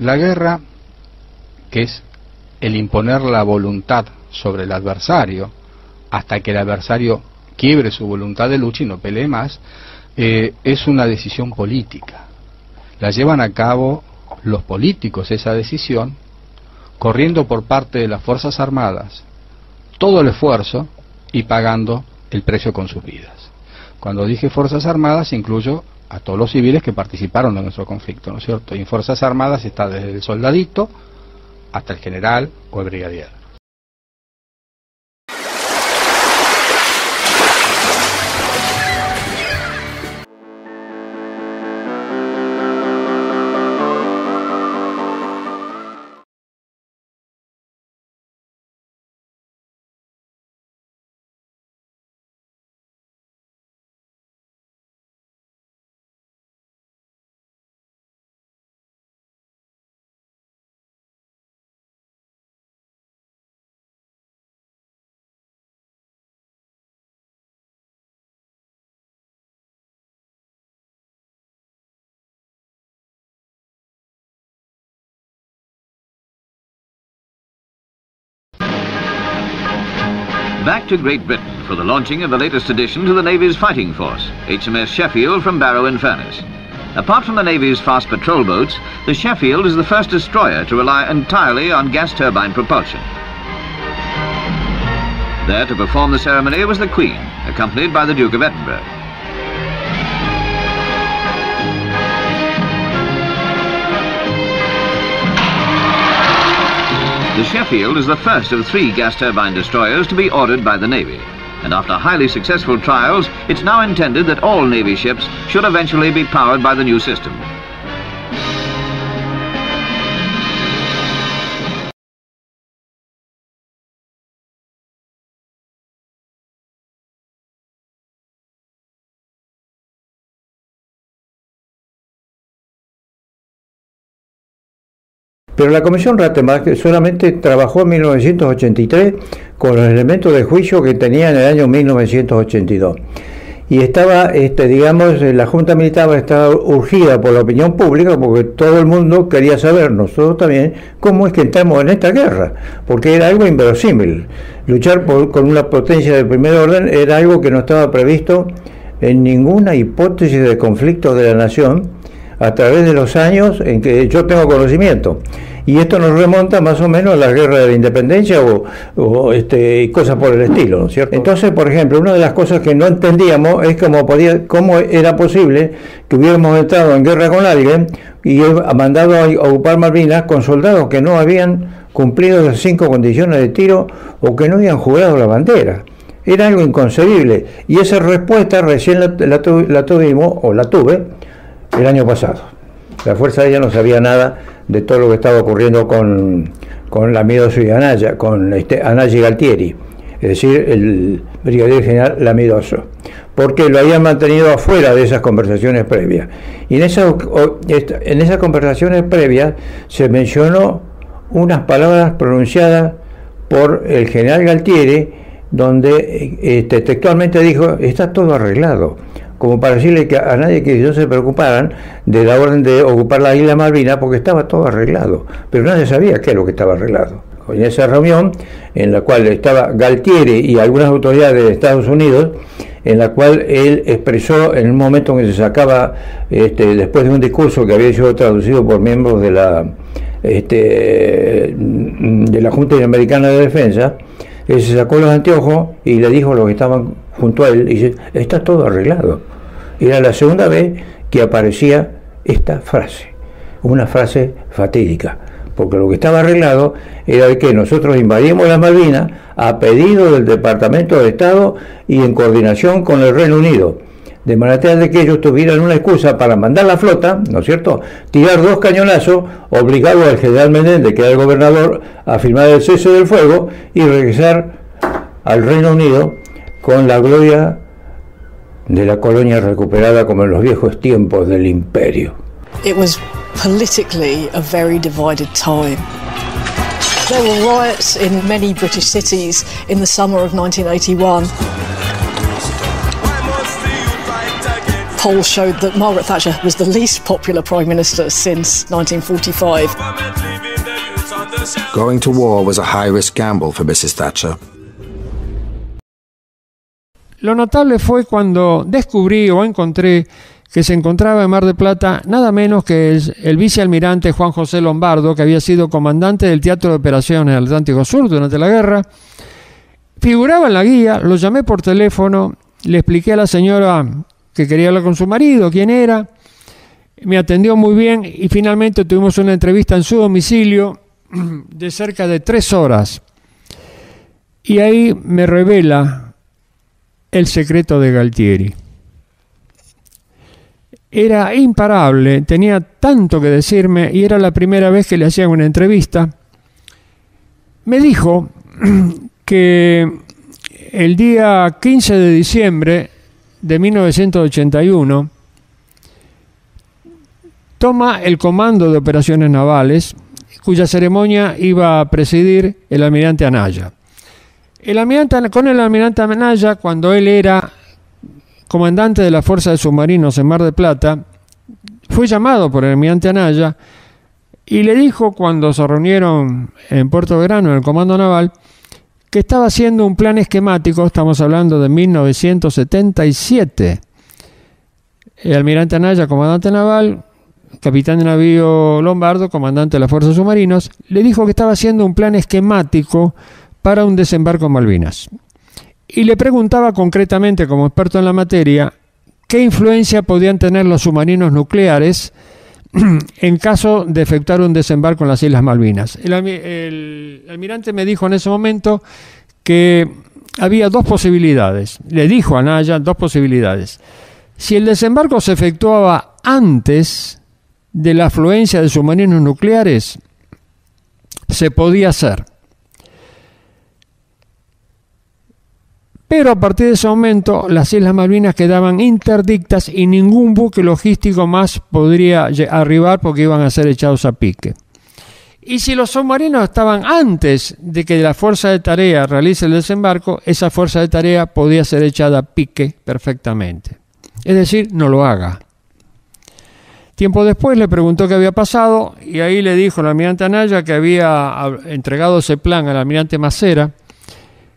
La guerra, que es el imponer la voluntad sobre el adversario hasta que el adversario quiebre su voluntad de lucha y no pelee más, es una decisión política. La llevan a cabo los políticos esa decisión, corriendo por parte de las Fuerzas Armadas todo el esfuerzo y pagando el precio con sus vidas. Cuando dije Fuerzas Armadas, incluyo a todos los civiles que participaron en nuestro conflicto, ¿no es cierto? Y en Fuerzas Armadas está desde el soldadito hasta el general o el brigadier. Back to Great Britain for the launching of the latest addition to the Navy's fighting force, HMS Sheffield from Barrow-in-Furness. Apart from the Navy's fast patrol boats, the Sheffield is the first destroyer to rely entirely on gas turbine propulsion. There to perform the ceremony was the Queen, accompanied by the Duke of Edinburgh. The Sheffield is the first of 3 gas turbine destroyers to be ordered by the Navy, and after highly successful trials, it's now intended that all Navy ships should eventually be powered by the new system. Pero la Comisión Rattenbach solamente trabajó en 1983 con los elementos de juicio que tenía en el año 1982. Y estaba, digamos, la Junta Militar estaba urgida por la opinión pública porque todo el mundo quería saber, nosotros también, cómo es que entramos en esta guerra, porque era algo inverosímil. Luchar con una potencia de primer orden era algo que no estaba previsto en ninguna hipótesis de conflicto de la nación a través de los años en que yo tengo conocimiento. Y esto nos remonta más o menos a la guerra de la independencia o cosas por el estilo, ¿no es cierto? Entonces, por ejemplo, una de las cosas que no entendíamos es cómo era posible que hubiéramos entrado en guerra con alguien y mandado a ocupar Malvinas con soldados que no habían cumplido las 5 condiciones de tiro o que no habían jurado la bandera. Era algo inconcebible. Y esa respuesta recién la tuvimos, o la tuve, el año pasado. La Fuerza Aérea no sabía nada de todo lo que estaba ocurriendo con Lamidoso y Anaya, con Anaya y Galtieri, es decir, el brigadier general Lamidoso, porque lo habían mantenido afuera de esas conversaciones previas. Y en esas conversaciones previas se mencionó unas palabras pronunciadas por el general Galtieri, donde textualmente dijo: está todo arreglado, como para decirle que a nadie que no se preocuparan de la orden de ocupar la isla Malvinas, porque estaba todo arreglado, pero nadie sabía qué es lo que estaba arreglado. En esa reunión, en la cual estaba Galtieri y algunas autoridades de Estados Unidos, en la cual él expresó en un momento en que se sacaba, después de un discurso que había sido traducido por miembros de la Junta Interamericana de Defensa, él se sacó los anteojos y le dijo a los que estaban junto a él, y dice: está todo arreglado. Era la segunda vez que aparecía esta frase, una frase fatídica, porque lo que estaba arreglado era de que nosotros invadimos las Malvinas a pedido del Departamento de Estado y en coordinación con el Reino Unido, de manera de que ellos tuvieran una excusa para mandar la flota, ¿no es cierto?, tirar 2 cañonazos, obligado al general Menéndez, que era el gobernador, a firmar el cese del fuego y regresar al Reino Unido con la gloria de la colonia recuperada como en los viejos tiempos del imperio. It was politically a very divided time. There were riots in many British cities in the summer of 1981. Polls showed that Margaret Thatcher was the least popular Prime Minister since 1945. Going to war was a high-risk gamble for Mrs. Thatcher. Lo notable fue cuando descubrí o encontré que se encontraba en Mar del Plata nada menos que el vicealmirante Juan José Lombardo, que había sido comandante del Teatro de Operaciones del Atlántico Sur durante la guerra. Figuraba en la guía, lo llamé por teléfono, le expliqué a la señora que quería hablar con su marido, quién era, me atendió muy bien y finalmente tuvimos una entrevista en su domicilio de cerca de 3 horas. Y ahí me revela el secreto de Galtieri. Era imparable, tenía tanto que decirme y era la primera vez que le hacían una entrevista. Me dijo que el día 15 de diciembre de 1981 toma el comando de operaciones navales, cuya ceremonia iba a presidir el almirante Anaya. Con el almirante Anaya, cuando él era comandante de la Fuerza de Submarinos en Mar del Plata, fue llamado por el almirante Anaya y le dijo, cuando se reunieron en Puerto Belgrano en el Comando Naval, que estaba haciendo un plan esquemático. Estamos hablando de 1977. El almirante Anaya, comandante naval, capitán de navío Lombardo, comandante de la Fuerza de Submarinos, le dijo que estaba haciendo un plan esquemático para un desembarco en Malvinas. Y le preguntaba concretamente, como experto en la materia, qué influencia podían tener los submarinos nucleares en caso de efectuar un desembarco en las Islas Malvinas. El almirante me dijo en ese momento que había 2 posibilidades. Le dijo a Anaya 2 posibilidades. Si el desembarco se efectuaba antes de la afluencia de submarinos nucleares, se podía hacer. Pero a partir de ese momento las Islas Malvinas quedaban interdictas y ningún buque logístico más podría arribar porque iban a ser echados a pique. Y si los submarinos estaban antes de que la fuerza de tarea realice el desembarco, esa fuerza de tarea podía ser echada a pique perfectamente. Es decir, no lo haga. Tiempo después le preguntó qué había pasado y ahí le dijo el almirante Anaya que había entregado ese plan al almirante Macera,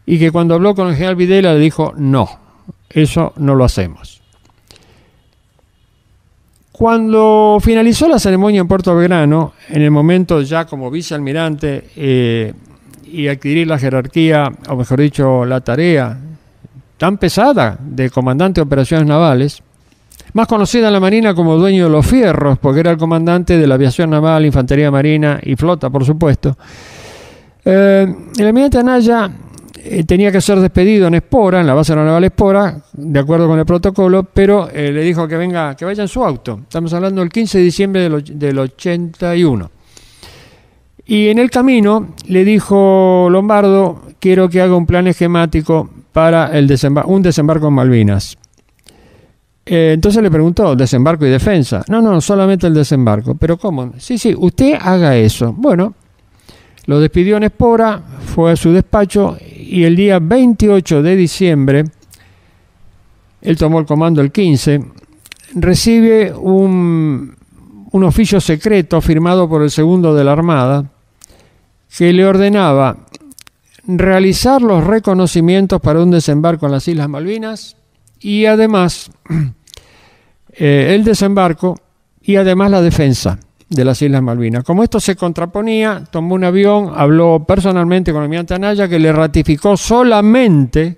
y que cuando habló con el general Videla le dijo, no, eso no lo hacemos. Cuando finalizó la ceremonia en Puerto Belgrano, en el momento ya como vicealmirante y adquirir la jerarquía, o mejor dicho, la tarea tan pesada de comandante de operaciones navales, más conocida en la Marina como dueño de los fierros, porque era el comandante de la aviación naval, infantería marina y flota, por supuesto, el almirante Anaya tenía que ser despedido en Espora, en la base naval Espora, de acuerdo con el protocolo, pero le dijo que vaya en su auto. Estamos hablando del 15 de diciembre del 81. Y en el camino le dijo Lombardo, quiero que haga un plan esquemático para un desembarco en Malvinas. Entonces le preguntó, ¿desembarco y defensa? No, solamente el desembarco. ¿Pero cómo? Sí, usted haga eso. Bueno, lo despidió en Espora, fue a su despacho y el día 28 de diciembre, él tomó el comando el 15, recibe un oficio secreto firmado por el segundo de la Armada que le ordenaba realizar los reconocimientos para un desembarco en las Islas Malvinas y además el desembarco y además la defensa de las Islas Malvinas. Como esto se contraponía, tomó un avión, habló personalmente con el almirante Anaya, que le ratificó solamente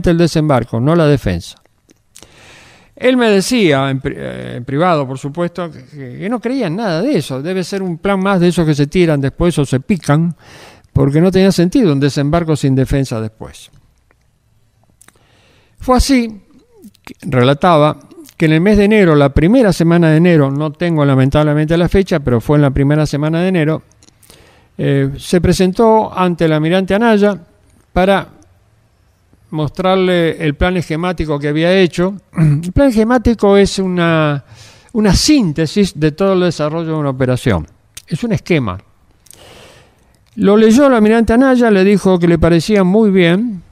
el desembarco, no la defensa. Él me decía, en privado por supuesto, que no creía en nada de eso. Debe ser un plan más de esos que se tiran después o se pican, porque no tenía sentido un desembarco sin defensa después. Fue así, relataba, que en el mes de enero, la primera semana de enero, no tengo lamentablemente la fecha, pero fue en la primera semana de enero, se presentó ante el almirante Anaya para mostrarle el plan esquemático que había hecho. El plan esquemático es una síntesis de todo el desarrollo de una operación. Es un esquema. Lo leyó el almirante Anaya, le dijo que le parecía muy bien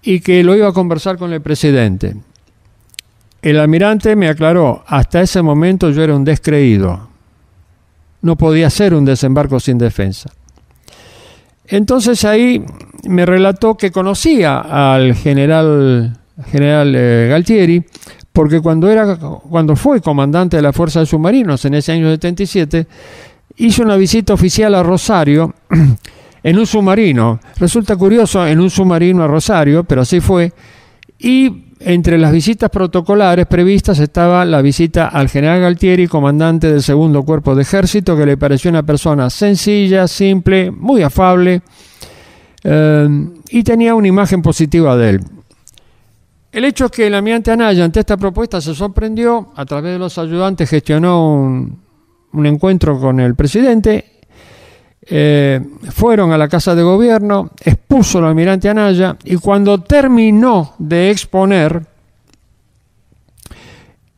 y que lo iba a conversar con el presidente. El almirante me aclaró, hasta ese momento yo era un descreído. No podía ser un desembarco sin defensa. Entonces ahí me relató que conocía al general Galtieri, porque cuando fue comandante de la Fuerza de Submarinos en ese año 77, hizo una visita oficial a Rosario en un submarino. Resulta curioso, en un submarino a Rosario, pero así fue. Y entre las visitas protocolares previstas estaba la visita al general Galtieri, comandante del segundo cuerpo de ejército, que le pareció una persona sencilla, simple, muy afable, y tenía una imagen positiva de él. El hecho es que el almirante Anaya, ante esta propuesta, se sorprendió, a través de los ayudantes gestionó un encuentro con el presidente, fueron a la Casa de Gobierno, expuso al almirante Anaya, y cuando terminó de exponer,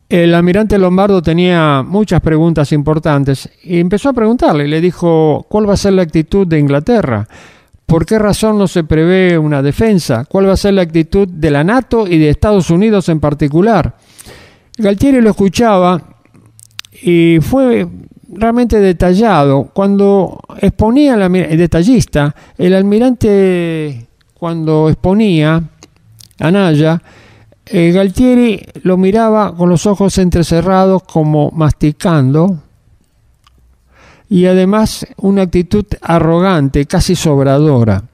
el almirante Lombardo tenía muchas preguntas importantes y empezó a preguntarle, le dijo, ¿cuál va a ser la actitud de Inglaterra? ¿Por qué razón no se prevé una defensa? ¿Cuál va a ser la actitud de la NATO y de Estados Unidos en particular? Galtieri lo escuchaba y fue realmente detallado. Cuando exponía, detallista, el almirante, cuando exponía Anaya, Galtieri lo miraba con los ojos entrecerrados como masticando, y además una actitud arrogante, casi sobradora.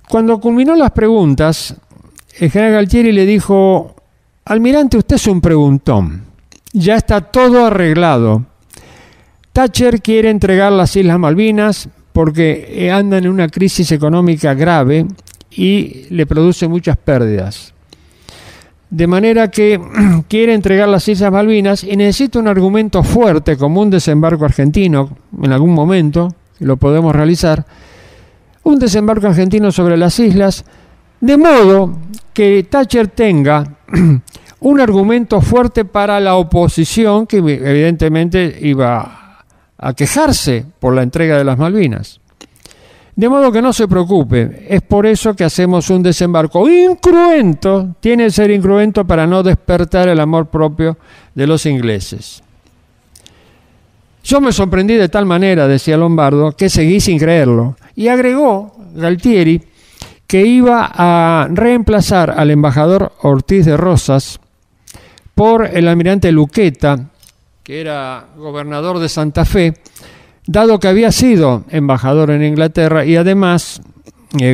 Cuando culminó las preguntas, el general Galtieri le dijo, almirante, usted es un preguntón, ya está todo arreglado. Thatcher quiere entregar las Islas Malvinas porque anda en una crisis económica grave y le produce muchas pérdidas. De manera que quiere entregar las Islas Malvinas y necesita un argumento fuerte, como un desembarco argentino, en algún momento lo podemos realizar, un desembarco argentino sobre las islas, de modo que Thatcher tenga un argumento fuerte para la oposición, que evidentemente iba a quejarse por la entrega de las Malvinas. De modo que no se preocupe, es por eso que hacemos un desembarco incruento, tiene que ser incruento para no despertar el amor propio de los ingleses. Yo me sorprendí de tal manera, decía Lombardo, que seguí sin creerlo. Y agregó Galtieri que iba a reemplazar al embajador Ortiz de Rosas por el almirante Luqueta, que era gobernador de Santa Fe, dado que había sido embajador en Inglaterra y además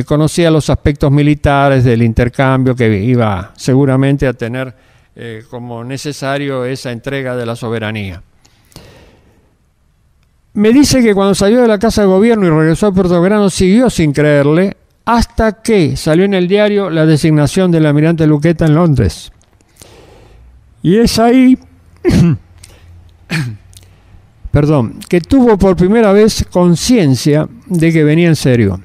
conocía los aspectos militares del intercambio que iba seguramente a tener como necesario esa entrega de la soberanía. Me dice que cuando salió de la Casa de Gobierno y regresó a Puerto Belgrano siguió sin creerle hasta que salió en el diario la designación del almirante Luqueta en Londres. Y es ahí que tuvo por primera vez conciencia de que venía en serio.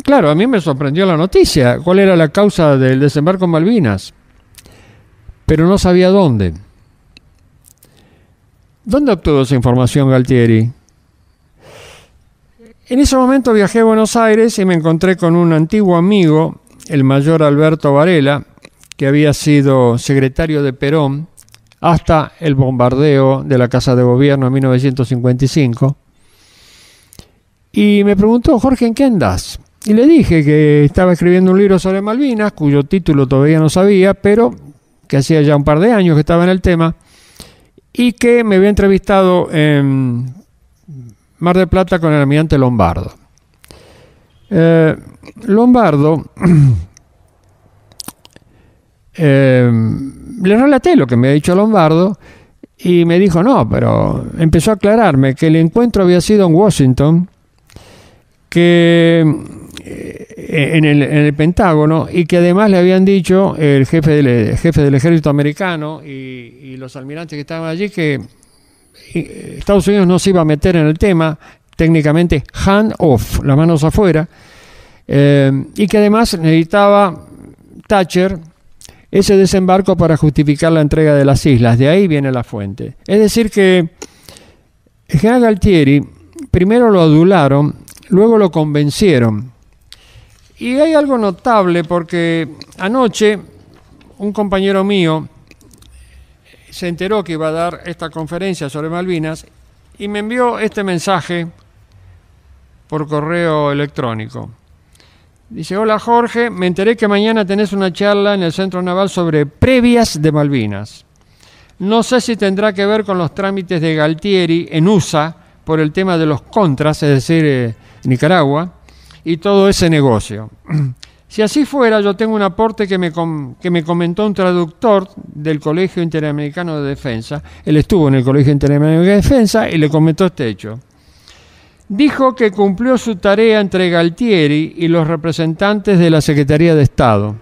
Claro, a mí me sorprendió la noticia, cuál era la causa del desembarco en Malvinas, pero no sabía dónde. ¿Dónde obtuvo esa información Galtieri? En ese momento viajé a Buenos Aires y me encontré con un antiguo amigo, el mayor Alberto Varela, que había sido secretario de Perón hasta el bombardeo de la Casa de Gobierno en 1955. Y me preguntó, Jorge, ¿en qué andás? Y le dije que estaba escribiendo un libro sobre Malvinas, cuyo título todavía no sabía, pero que hacía ya un par de años que estaba en el tema, y que me había entrevistado en Mar del Plata con el almirante Lombardo. Lombardo le relaté lo que me había dicho Lombardo y me dijo no, pero empezó a aclararme que el encuentro había sido en Washington, que en el Pentágono, y que además le habían dicho el jefe del ejército americano y los almirantes que estaban allí que Estados Unidos no se iba a meter en el tema, técnicamente hand off, las manos afuera, y que además necesitaba Thatcher ese desembarco para justificar la entrega de las islas. De ahí viene la fuente. Es decir que el general Galtieri primero lo adularon luego lo convencieron. Y hay algo notable porque anoche un compañero mío se enteró que iba a dar esta conferencia sobre Malvinas y me envió este mensaje por correo electrónico. Dice: hola Jorge, me enteré que mañana tenés una charla en el Centro Naval sobre previas de Malvinas. No sé si tendrá que ver con los trámites de Galtieri en USA por el tema de los contras, es decir, Nicaragua, y todo ese negocio. Si así fuera, yo tengo un aporte que me comentó un traductor del Colegio Interamericano de Defensa. Él estuvo en el Colegio Interamericano de Defensa y le comentó este hecho. Dijo que cumplió su tarea entre Galtieri y los representantes de la Secretaría de Estado.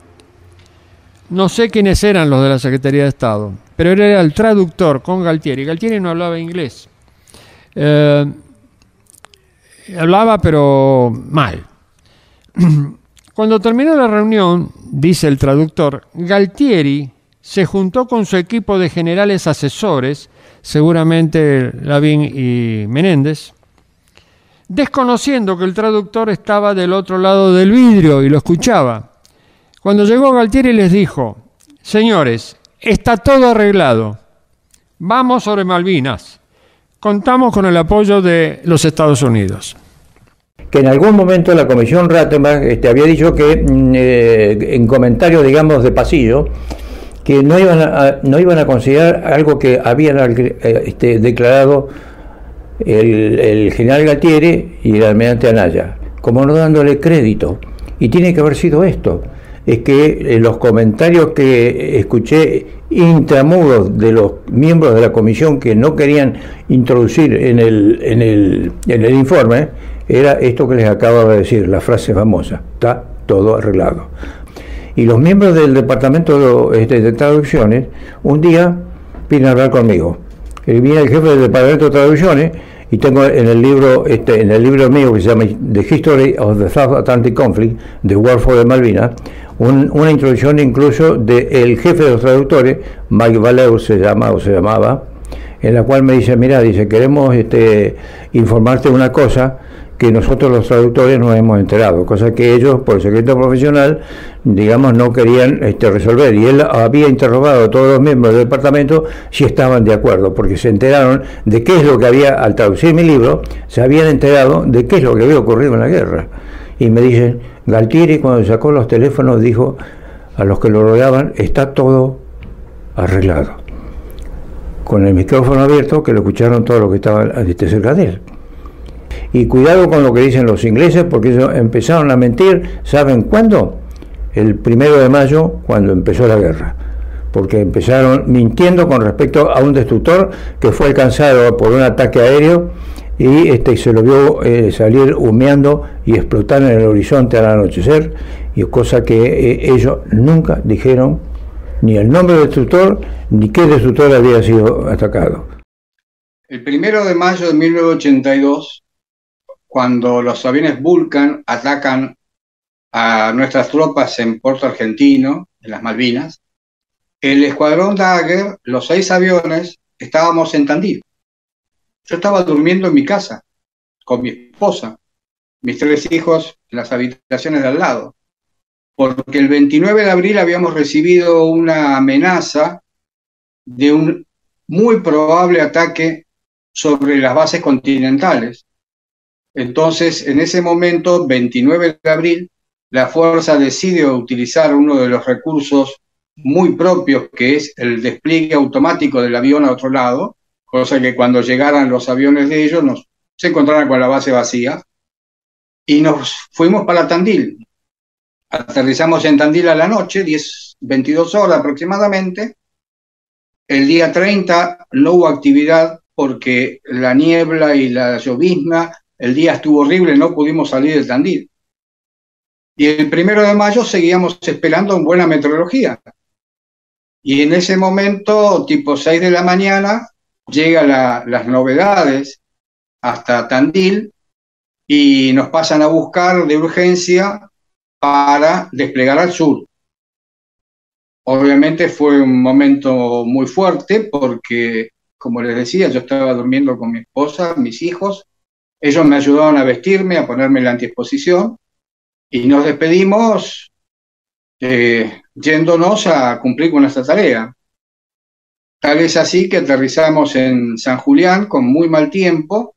No sé quiénes eran los de la Secretaría de Estado, pero él era el traductor con Galtieri. Galtieri no hablaba inglés. Hablaba, pero mal. Cuando terminó la reunión, dice el traductor, Galtieri se juntó con su equipo de generales asesores, seguramente Lavín y Menéndez, desconociendo que el traductor estaba del otro lado del vidrio y lo escuchaba. Cuando llegó Galtieri les dijo: señores, está todo arreglado. Vamos sobre Malvinas. Contamos con el apoyo de los Estados Unidos. Que en algún momento la Comisión Rattenbach había dicho que, en comentarios, digamos, de pasillo, que no iban a considerar algo que habían declarado el general Galtieri y el almirante Anaya, como no dándole crédito. Y tiene que haber sido esto. Es que los comentarios que escuché intramuros de los miembros de la comisión que no querían introducir en el informe, era esto que les acabo de decir, la frase famosa: está todo arreglado. Y los miembros del departamento de traducciones un día vienen a hablar conmigo. Viene el jefe del departamento de traducciones, y tengo en el libro mío que se llama The History of the South Atlantic Conflict, The War for the Malvinas, una introducción incluso del jefe de los traductores, Mike Valeur se llamaba, en la cual me dice: mira, dice, queremos informarte una cosa que nosotros los traductores nos hemos enterado, cosa que ellos, por el secreto profesional, digamos, no querían resolver. Y él había interrogado a todos los miembros del departamento si estaban de acuerdo, porque se enteraron de qué es lo que había, al traducir mi libro, se habían enterado de qué es lo que había ocurrido en la guerra. Y me dicen: Galtieri, cuando sacó los teléfonos, dijo a los que lo rodeaban: está todo arreglado. Con el micrófono abierto, que lo escucharon todos los que estaban cerca de él. Y cuidado con lo que dicen los ingleses, porque ellos empezaron a mentir, ¿saben cuándo? El 1 de mayo, cuando empezó la guerra. Porque empezaron mintiendo con respecto a un destructor que fue alcanzado por un ataque aéreo y se lo vio salir humeando y explotar en el horizonte al anochecer, y cosa que ellos nunca dijeron ni el nombre del destructor ni qué destructor había sido atacado. El 1 de mayo de 1982, cuando los aviones Vulcan atacan a nuestras tropas en Puerto Argentino, en las Malvinas, el escuadrón Dagger, los 6 aviones, estábamos en Tandil. Yo estaba durmiendo en mi casa, con mi esposa, mis 3 hijos en las habitaciones de al lado, porque el 29 de abril habíamos recibido una amenaza de un muy probable ataque sobre las bases continentales. Entonces, en ese momento, 29 de abril, la fuerza decide utilizar uno de los recursos muy propios, que es el despliegue automático del avión a otro lado, cosa que cuando llegaran los aviones de ellos se encontraran con la base vacía, y nos fuimos para Tandil. Aterrizamos en Tandil a la noche, 22 horas aproximadamente. El día 30 no hubo actividad porque la niebla y la llovizna, el día estuvo horrible, no pudimos salir de Tandil. Y el 1 de mayo seguíamos esperando en buena meteorología. Y en ese momento, tipo 6 de la mañana, llegan las novedades hasta Tandil y nos pasan a buscar de urgencia para desplegar al sur. Obviamente fue un momento muy fuerte porque, como les decía, yo estaba durmiendo con mi esposa, mis hijos, Ellos me ayudaron a vestirme, a ponerme la antiexposición, y nos despedimos yéndonos a cumplir con nuestra tarea. Tal es así que aterrizamos en San Julián con muy mal tiempo,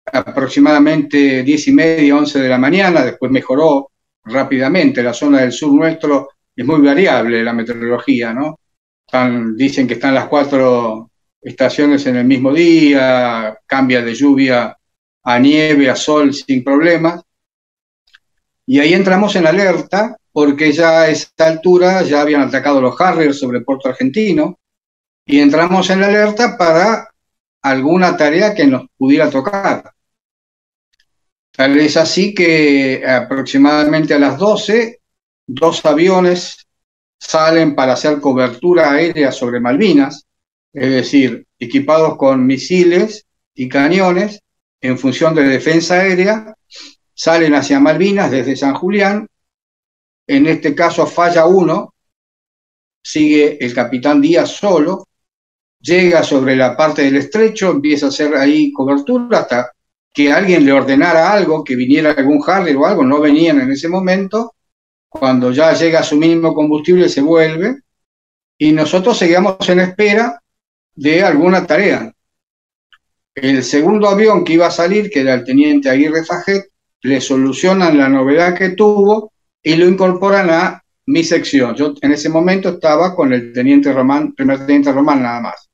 aproximadamente 10:30, 11 de la mañana. Después mejoró rápidamente. La zona del sur nuestro es muy variable la meteorología, ¿no? Dicen que están las 4 estaciones en el mismo día, cambia de lluvia a nieve, a sol sin problemas. Y ahí entramos en alerta porque ya a esta altura ya habían atacado los Harriers sobre Puerto Argentino, y entramos en la alerta para alguna tarea que nos pudiera tocar. Tal es así que aproximadamente a las 12, 2 aviones salen para hacer cobertura aérea sobre Malvinas, es decir, equipados con misiles y cañones en función de defensa aérea, salen hacia Malvinas desde San Julián. En este caso falla uno, sigue el capitán Díaz solo, llega sobre la parte del estrecho, empieza a hacer ahí cobertura hasta que alguien le ordenara algo, que viniera algún Harrier o algo. No venían en ese momento. Cuando ya llega a su mínimo combustible se vuelve, y nosotros seguíamos en espera de alguna tarea. El segundo avión que iba a salir, que era el teniente Aguirre Fajet, le solucionan la novedad que tuvo y lo incorporan a mi sección. Yo en ese momento estaba con el teniente Román, primer teniente Román nada más.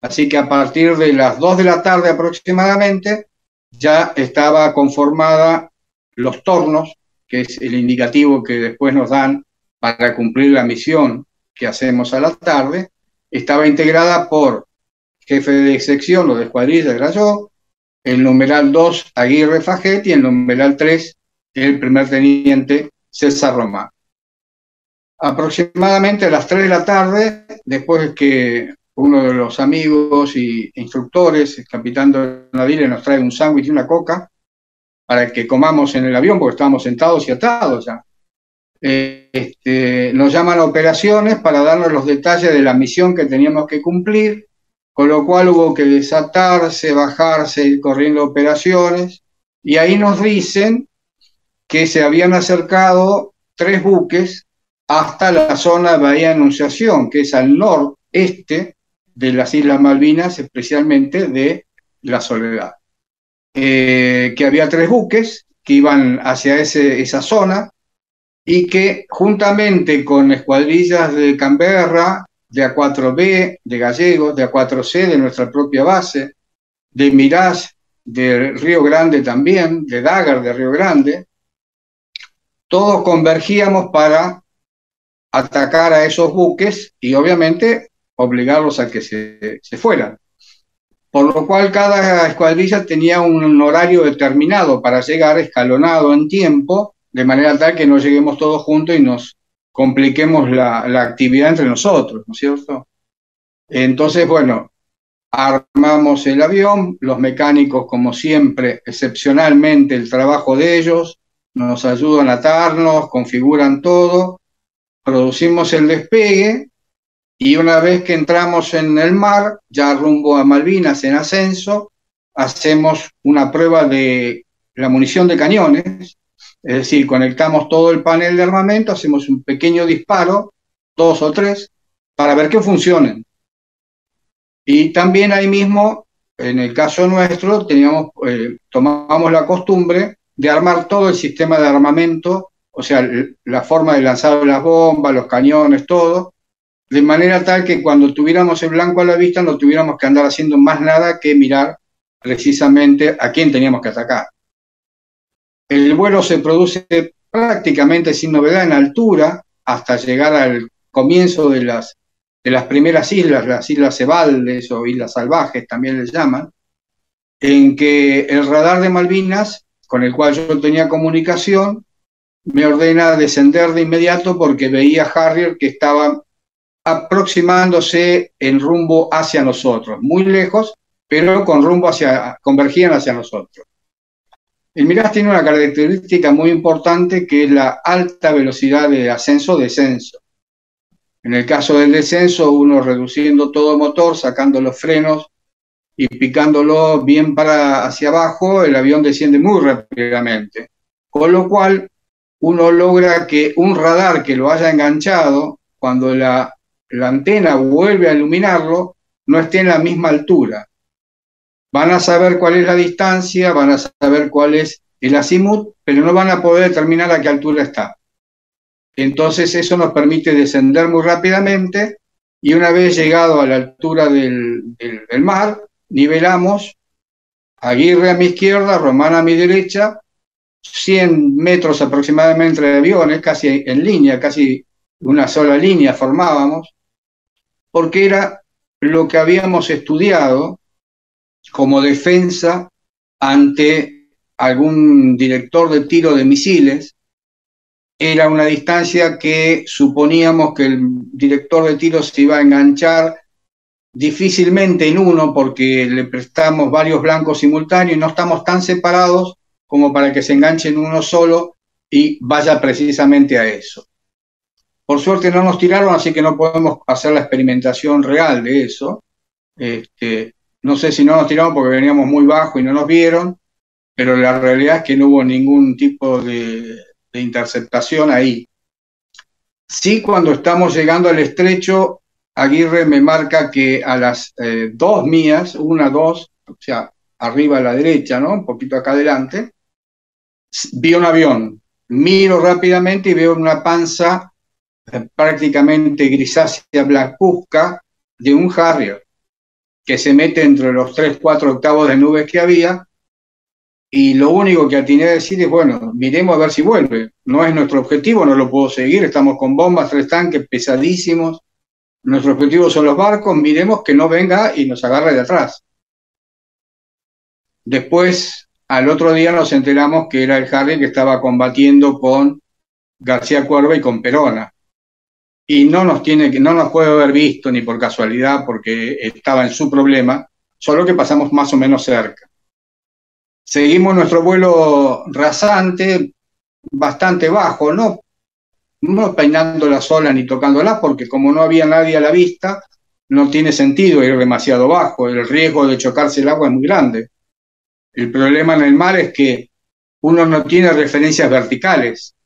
Así que a partir de las 2 de la tarde aproximadamente ya estaba conformada los tornos, que es el indicativo que después nos dan para cumplir la misión que hacemos a la tarde. Estaba integrada por jefe de sección o de escuadrilla, era yo, el numeral 2 Aguirre Fajet y el numeral 3 el primer teniente César Román. Aproximadamente a las 3 de la tarde, después que uno de los amigos y instructores, el capitán Donadile, nos trae un sándwich y una coca para que comamos en el avión, porque estábamos sentados y atados ya. Nos llaman a operaciones para darnos los detalles de la misión que teníamos que cumplir, con lo cual hubo que desatarse, bajarse, ir corriendo operaciones, y ahí nos dicen que se habían acercado 3 buques hasta la zona de Bahía Anunciación, que es al noreste de las Islas Malvinas, especialmente de La Soledad. Que había 3 buques que iban hacia esa zona, y que juntamente con escuadrillas de Canberra, de A4B, de Gallegos, de A4C, de nuestra propia base, de Mirage, de Río Grande también, de Dagger de Río Grande, todos convergíamos para atacar a esos buques y obviamente obligarlos a que se fueran. Por lo cual cada escuadrilla tenía un horario determinado para llegar, escalonado en tiempo, de manera tal que no lleguemos todos juntos y nos compliquemos la actividad entre nosotros, ¿no es cierto? Entonces, bueno, armamos el avión, los mecánicos, como siempre, excepcionalmente el trabajo de ellos, nos ayudan a atarnos, configuran todo, producimos el despegue, y una vez que entramos en el mar, ya rumbo a Malvinas en ascenso, hacemos una prueba de la munición de cañones, es decir, conectamos todo el panel de armamento, hacemos un pequeño disparo, 2 o 3, para ver que funcionen. Y también ahí mismo, en el caso nuestro, tomamos la costumbre de armar todo el sistema de armamento, o sea, la forma de lanzar las bombas, los cañones, todo, de manera tal que cuando tuviéramos el blanco a la vista no tuviéramos que andar haciendo más nada que mirar precisamente a quién teníamos que atacar. El vuelo se produce prácticamente sin novedad en altura hasta llegar al comienzo de las primeras islas, las Islas Cebaldes o Islas Salvajes también les llaman, en que el radar de Malvinas, con el cual yo tenía comunicación, me ordena descender de inmediato porque veía Harrier que estaban aproximándose en rumbo hacia nosotros, muy lejos, pero convergían hacia nosotros. El Mirage tiene una característica muy importante que es la alta velocidad de ascenso-descenso. En el caso del descenso, uno reduciendo todo motor, sacando los frenos y picándolo bien para hacia abajo, el avión desciende muy rápidamente. Con lo cual, uno logra que un radar que lo haya enganchado, cuando la antena vuelve a iluminarlo, no esté en la misma altura. Van a saber cuál es la distancia, van a saber cuál es el azimut, pero no van a poder determinar a qué altura está. Entonces eso nos permite descender muy rápidamente y una vez llegado a la altura del mar, nivelamos, Aguirre a mi izquierda, Román a mi derecha, 100 metros aproximadamente de aviones, casi en línea, casi una sola línea formábamos, porque era lo que habíamos estudiado como defensa ante algún director de tiro de misiles. Era una distancia que suponíamos que el director de tiro se iba a enganchar difícilmente en uno porque le prestamos varios blancos simultáneos y no estamos tan separados como para que se enganche en uno solo y vaya precisamente a eso. Por suerte no nos tiraron, así que no podemos hacer la experimentación real de eso. No sé si no nos tiraron porque veníamos muy bajo y no nos vieron, pero la realidad es que no hubo ningún tipo de interceptación ahí. Sí, cuando estamos llegando al estrecho, Aguirre me marca que a las 2 mías, 1, 2, o sea, arriba a la derecha, ¿no? Un poquito acá adelante, vi un avión. Miro rápidamente y veo una panza prácticamente grisácea blancuzca de un Harrier que se mete entre los 3, 4 octavos de nubes que había, y lo único que atiné a decir es, bueno, miremos a ver si vuelve. No es nuestro objetivo, no lo puedo seguir, estamos con bombas, 3 tanques pesadísimos, nuestro objetivo son los barcos, miremos que no venga y nos agarre de atrás. Después, al otro día nos enteramos que era el Harrier que estaba combatiendo con García Cuerva y con Perona. Y no nos puede haber visto ni por casualidad porque estaba en su problema, solo que pasamos más o menos cerca. Seguimos nuestro vuelo rasante, bastante bajo, no peinando las olas ni tocándolas, porque como no había nadie a la vista, no tiene sentido ir demasiado bajo, el riesgo de chocarse el agua es muy grande. El problema en el mar es que uno no tiene referencias verticales,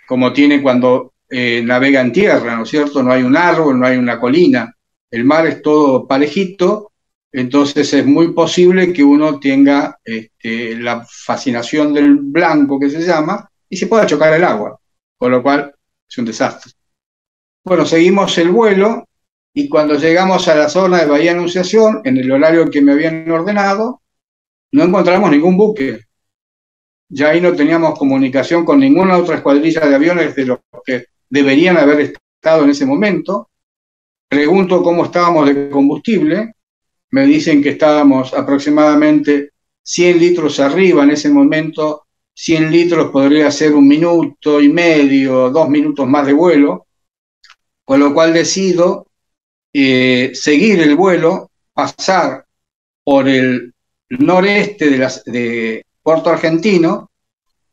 como tiene cuando navega en tierra, ¿no es cierto? No hay un árbol, no hay una colina, el mar es todo parejito, entonces es muy posible que uno tenga la fascinación del blanco, que se llama, y se pueda chocar el agua, con lo cual es un desastre. Bueno, seguimos el vuelo, y cuando llegamos a la zona de Bahía Anunciación, en el horario que me habían ordenado, no encontramos ningún buque. Ya ahí no teníamos comunicación con ninguna otra escuadrilla de aviones de los que deberían haber estado en ese momento. Pregunto cómo estábamos de combustible, me dicen que estábamos aproximadamente 100 litros arriba en ese momento. 100 litros podría ser 1 minuto y medio, 2 minutos más de vuelo, con lo cual decido seguir el vuelo, pasar por el noreste de Puerto Argentino,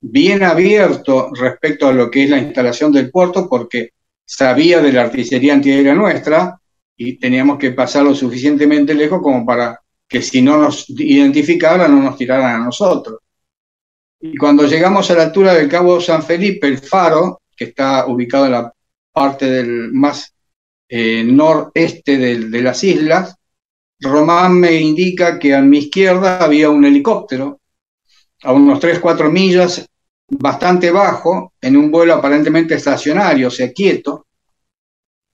bien abierto respecto a lo que es la instalación del puerto, porque sabía de la artillería antiaérea nuestra y teníamos que pasar lo suficientemente lejos como para que si no nos identificaran no nos tiraran a nosotros. Y cuando llegamos a la altura del Cabo San Felipe, el faro, que está ubicado en la parte del más noreste de las islas, Román me indica que a mi izquierda había un helicóptero a unos 3-4 millas, bastante bajo, en un vuelo aparentemente estacionario, o sea, quieto.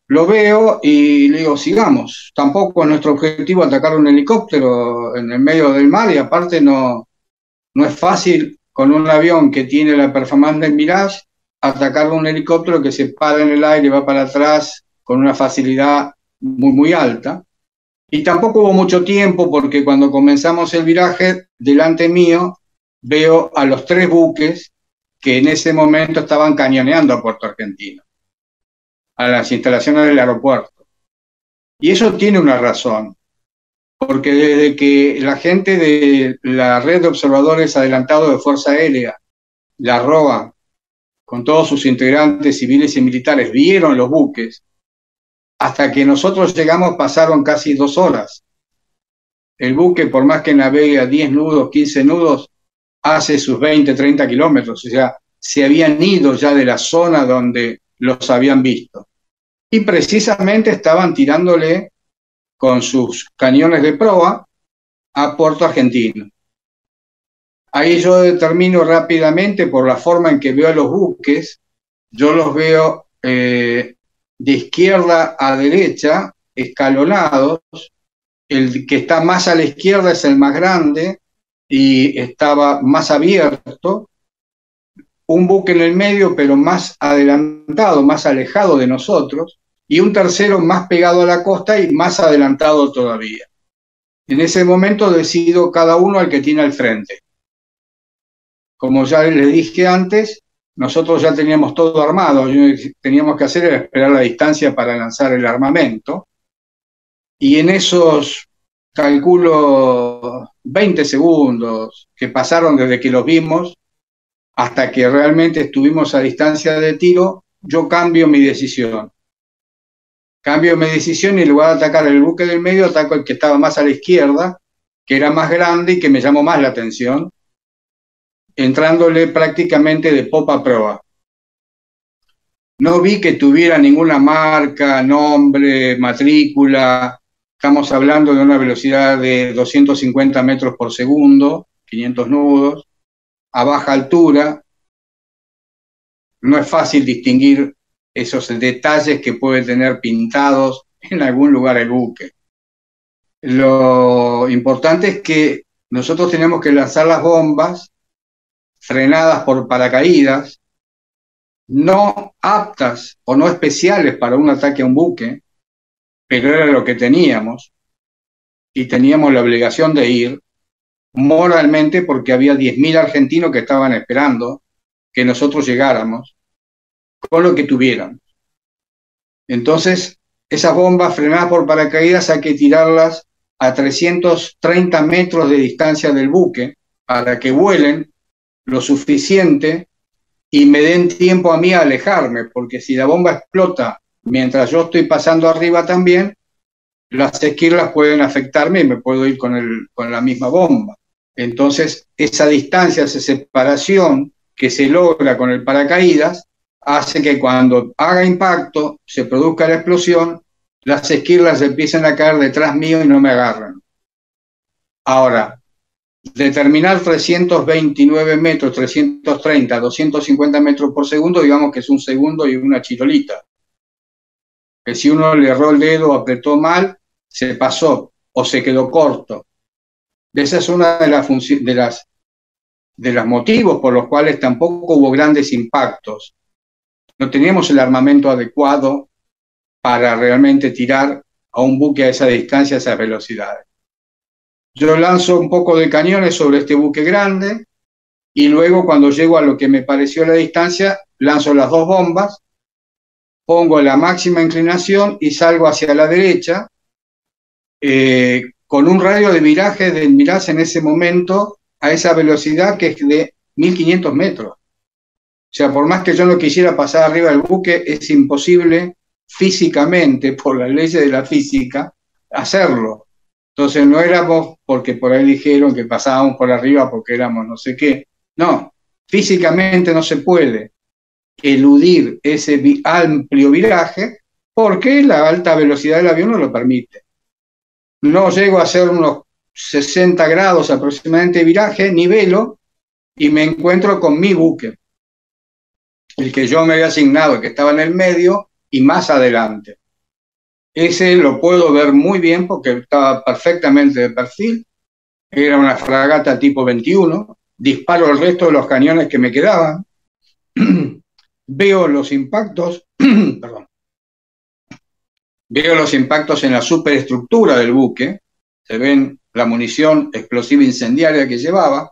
Lo veo y le digo, sigamos. Tampoco es nuestro objetivo atacar un helicóptero en el medio del mar, y aparte no es fácil con un avión que tiene la performance del Mirage atacar un helicóptero que se para en el aire y va para atrás con una facilidad muy, muy alta. Y tampoco hubo mucho tiempo, porque cuando comenzamos el viraje, delante mío veo a los 3 buques que en ese momento estaban cañoneando a Puerto Argentino, a las instalaciones del aeropuerto. Y eso tiene una razón, porque desde que la gente de la red de observadores adelantados de Fuerza Aérea, la ROA, con todos sus integrantes civiles y militares, vieron los buques, hasta que nosotros llegamos pasaron casi 2 horas. El buque, por más que navegue a 10 nudos, 15 nudos, hace sus 20, 30 kilómetros, o sea, se habían ido ya de la zona donde los habían visto. Y precisamente estaban tirándole con sus cañones de proa a Puerto Argentino. Ahí yo determino rápidamente, por la forma en que veo los buques, yo los veo de izquierda a derecha, escalonados. El que está más a la izquierda es el más grande y estaba más abierto. Un buque en el medio, pero más adelantado, más alejado de nosotros, y un tercero más pegado a la costa y más adelantado todavía. En ese momento decido cada uno al que tiene al frente. Como ya les dije antes, nosotros ya teníamos todo armado, teníamos que hacer era esperar la distancia para lanzar el armamento, y en esos, calculo, 20 segundos que pasaron desde que los vimos hasta que realmente estuvimos a distancia de tiro, yo cambio mi decisión. Cambio mi decisión y en lugar de atacar el buque del medio, ataco el que estaba más a la izquierda, que era más grande y que me llamó más la atención, entrándole prácticamente de popa a proa. No vi que tuviera ninguna marca, nombre, matrícula. Estamos hablando de una velocidad de 250 metros por segundo, 500 nudos, a baja altura. No es fácil distinguir esos detalles que puede tener pintados en algún lugar el buque. Lo importante es que nosotros tenemos que lanzar las bombas frenadas por paracaídas, no aptas o no especiales para un ataque a un buque, pero era lo que teníamos, y teníamos la obligación de ir moralmente porque había 10.000 argentinos que estaban esperando que nosotros llegáramos con lo que tuviéramos. Entonces, esas bombas frenadas por paracaídas hay que tirarlas a 330 metros de distancia del buque para que vuelen lo suficiente y me den tiempo a mí a alejarme, porque si la bomba explota mientras yo estoy pasando arriba también, las esquirlas pueden afectarme y me puedo ir con la misma bomba. Entonces, esa distancia, esa separación que se logra con el paracaídas, hace que cuando haga impacto, se produzca la explosión, las esquirlas empiecen a caer detrás mío y no me agarran. Ahora, determinar 329 metros, 330, 250 metros por segundo, digamos que es un segundo y una chirolita. Que si uno le erró el dedo o apretó mal, se pasó o se quedó corto. Esa es una de los motivos por los cuales tampoco hubo grandes impactos. No teníamos el armamento adecuado para realmente tirar a un buque a esa distancia, a esas velocidades. Yo lanzo un poco de cañones sobre este buque grande y luego cuando llego a lo que me pareció la distancia, lanzo las dos bombas, pongo la máxima inclinación y salgo hacia la derecha con un radio de viraje de mirarse en ese momento a esa velocidad que es de 1500 metros. O sea, por más que yo no quisiera pasar arriba del buque, es imposible físicamente, por las leyes de la física, hacerlo. Entonces no éramos porque por ahí dijeron que pasábamos por arriba porque éramos no sé qué. No, físicamente no se puede eludir ese amplio viraje porque la alta velocidad del avión no lo permite. No llego a hacer unos 60 grados aproximadamente de viraje, nivelo y me encuentro con mi buque, el que yo me había asignado, que estaba en el medio y más adelante. Ese lo puedo ver muy bien porque estaba perfectamente de perfil, era una fragata tipo 21, disparo el resto de los cañones que me quedaban, veo los impactos, perdón, veo los impactos en la superestructura del buque, se ven la munición explosiva incendiaria que llevaba,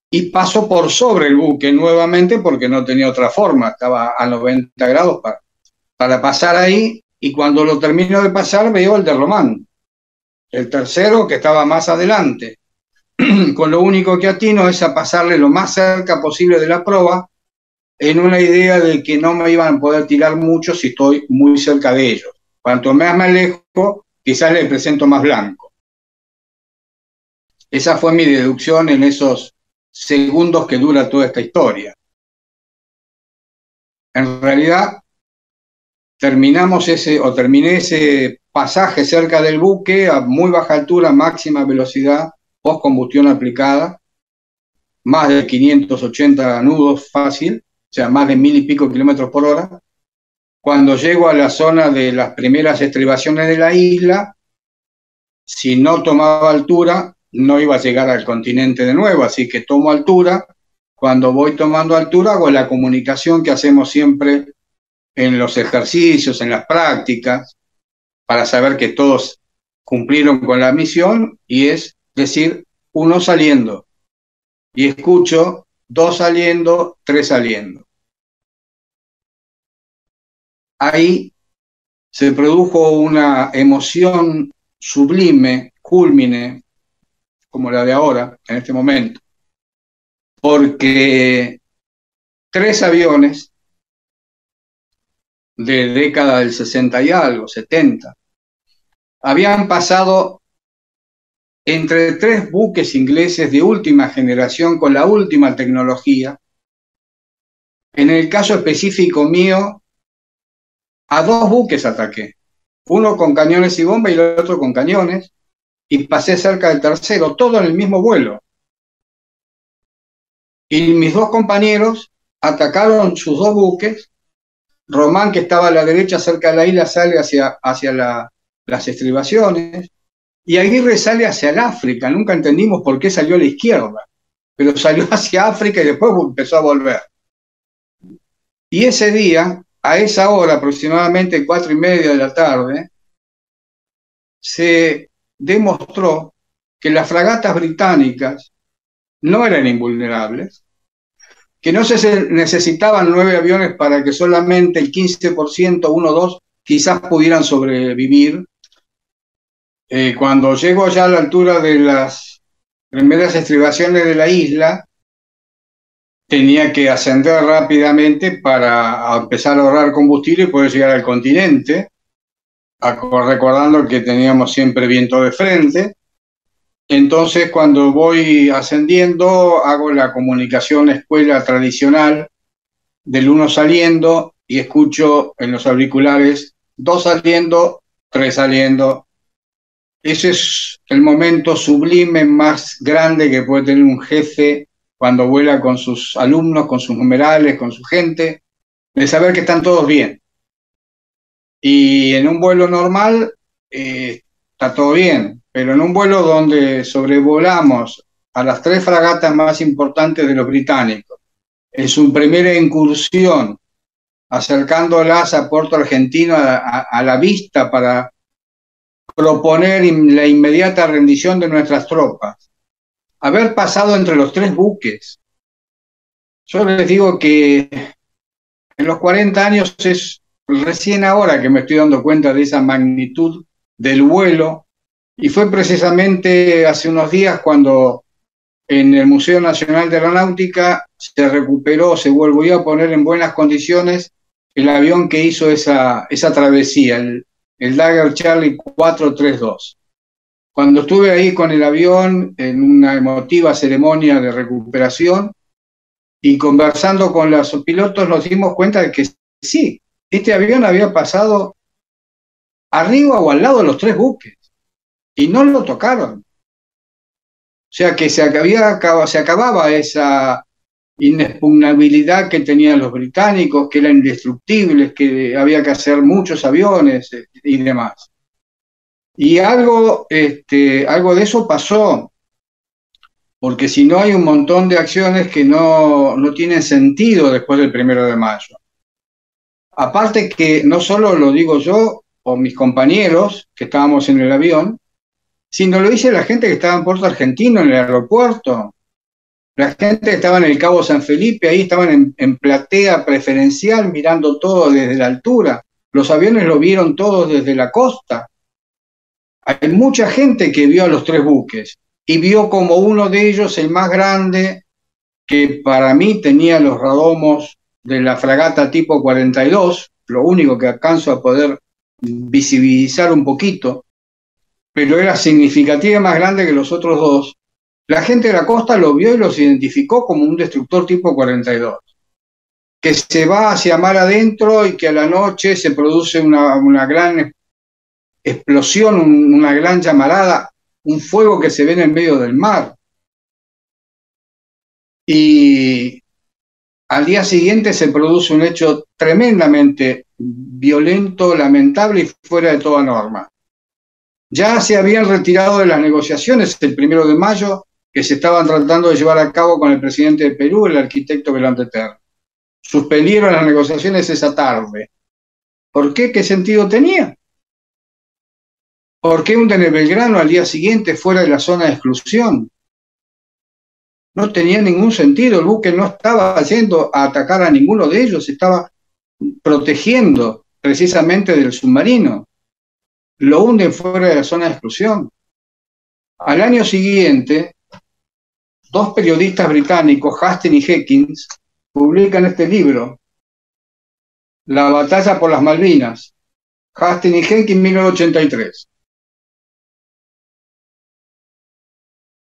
y paso por sobre el buque nuevamente porque no tenía otra forma, estaba a 90 grados para pasar ahí, y cuando lo termino de pasar veo el de Román, el tercero que estaba más adelante, con lo único que atino es a pasarle lo más cerca posible de la proa, en una idea de que no me iban a poder tirar mucho si estoy muy cerca de ellos. Cuanto más me alejo, quizás le presento más blanco. Esa fue mi deducción en esos segundos que dura toda esta historia. En realidad, terminé ese pasaje cerca del buque a muy baja altura, máxima velocidad, post combustión aplicada, más de 580 nudos fácil, o sea, más de 1000 y pico kilómetros por hora. Cuando llego a la zona de las primeras estribaciones de la isla, si no tomaba altura, no iba a llegar al continente de nuevo, así que tomo altura. Cuando voy tomando altura, hago la comunicación que hacemos siempre en los ejercicios, en las prácticas, para saber que todos cumplieron con la misión, y es decir, 1 saliendo. Y escucho 2 saliendo, 3 saliendo. Ahí se produjo una emoción sublime, cúlmine, como la de ahora, en este momento, porque 3 aviones de década del 60 y algo, 70, habían pasado entre 3 buques ingleses de última generación con la última tecnología. En el caso específico mío, a 2 buques ataqué, uno con cañones y bomba y el otro con cañones, y pasé cerca del tercero, todo en el mismo vuelo. Y mis 2 compañeros atacaron sus 2 buques. Román, que estaba a la derecha cerca de la isla, sale hacia las estribaciones, y Aguirre sale hacia el África. Nunca entendimos por qué salió a la izquierda, pero salió hacia África y después empezó a volver. Y ese día, a esa hora, aproximadamente 4:30 de la tarde, se demostró que las fragatas británicas no eran invulnerables, que no se necesitaban 9 aviones para que solamente el 15%, 1 o 2, quizás pudieran sobrevivir. Cuando llego ya a la altura de las primeras estribaciones de la isla, tenía que ascender rápidamente para empezar a ahorrar combustible y poder llegar al continente, recordando que teníamos siempre viento de frente. Entonces, cuando voy ascendiendo, hago la comunicación escuela tradicional del 1 saliendo, y escucho en los auriculares 2 saliendo, 3 saliendo. Ese es el momento sublime más grande que puede tener un jefe cuando vuela con sus alumnos, con sus numerales, con su gente, de saber que están todos bien. Y en un vuelo normal está todo bien, pero en un vuelo donde sobrevolamos a las 3 fragatas más importantes de los británicos, en su primera incursión, acercándolas a Puerto Argentino a la vista para proponer la inmediata rendición de nuestras tropas, haber pasado entre los 3 buques. Yo les digo que en los 40 años es recién ahora que me estoy dando cuenta de esa magnitud del vuelo, y fue precisamente hace unos días cuando en el Museo Nacional de Aeronáutica se recuperó, se volvió a poner en buenas condiciones el avión que hizo esa travesía, el Dagger Charlie 432. Cuando estuve ahí con el avión en una emotiva ceremonia de recuperación y conversando con los pilotos, nos dimos cuenta de que sí, este avión había pasado arriba o al lado de los 3 buques y no lo tocaron. O sea que se acababa esa inexpugnabilidad que tenían los británicos, que eran indestructibles, que había que hacer muchos aviones y demás. Y algo de eso pasó, porque si no hay un montón de acciones que no tienen sentido después del 1 de mayo. Aparte que no solo lo digo yo o mis compañeros que estábamos en el avión, sino lo dice la gente que estaba en Puerto Argentino, en el aeropuerto. La gente que estaba en el Cabo San Felipe, ahí estaban en platea preferencial mirando todo desde la altura. Los aviones lo vieron todos desde la costa. Hay mucha gente que vio a los 3 buques y vio como uno de ellos, el más grande, que para mí tenía los radomos de la fragata tipo 42, lo único que alcanzo a poder visibilizar un poquito, pero era significativa más grande que los otros 2, La gente de la costa lo vio y los identificó como un destructor tipo 42, que se va hacia mar adentro y que a la noche se produce una gran explosión, una gran llamarada, un fuego que se ve en el medio del mar. Y al día siguiente se produce un hecho tremendamente violento, lamentable y fuera de toda norma. Ya se habían retirado de las negociaciones el 1 de mayo, que se estaban tratando de llevar a cabo con el presidente de Perú, el arquitecto Velante Terra. Suspendieron las negociaciones esa tarde. ¿Por qué? ¿Qué sentido tenía? ¿Por qué hunden el Belgrano al día siguiente fuera de la zona de exclusión? No tenía ningún sentido. El buque no estaba yendo a atacar a ninguno de ellos, estaba protegiendo precisamente del submarino. Lo hunden fuera de la zona de exclusión. Al año siguiente, 2 periodistas británicos, Hastings y Hawkins, publican este libro, La batalla por las Malvinas, Hastings y Hawkins, 1983.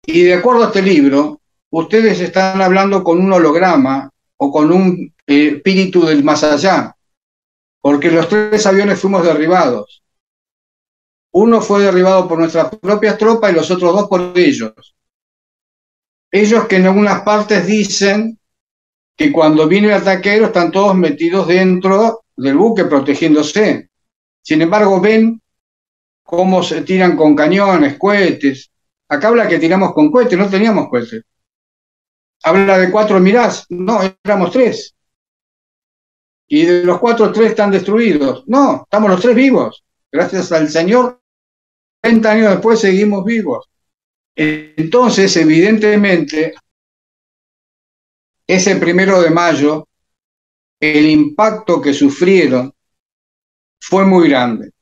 Y de acuerdo a este libro, ustedes están hablando con un holograma o con un espíritu del más allá, porque los 3 aviones fuimos derribados. Uno fue derribado por nuestras propias tropas y los otros 2 por ellos. Ellos que en algunas partes dicen que cuando viene el ataquero están todos metidos dentro del buque protegiéndose. Sin embargo, ven cómo se tiran con cañones, cohetes. Acá habla que tiramos con cohetes, no teníamos cohetes. Habla de 4 Mirage, no, éramos 3. Y de los 4, 3 están destruidos. No, estamos los 3 vivos. Gracias al Señor, 30 años después seguimos vivos. Entonces, evidentemente, ese 1 de mayo, el impacto que sufrieron fue muy grande.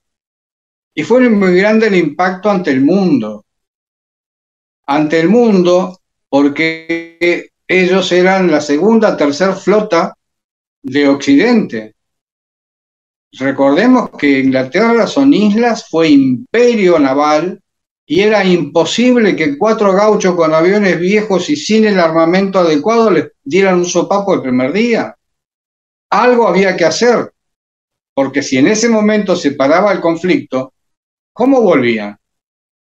Y fue muy grande el impacto ante el mundo. Ante el mundo, porque ellos eran la segunda, tercera flota de Occidente. Recordemos que Inglaterra son islas, fue imperio naval, y era imposible que 4 gauchos con aviones viejos y sin el armamento adecuado les dieran un sopapo el primer día. Algo había que hacer, porque si en ese momento se paraba el conflicto, ¿cómo volvían?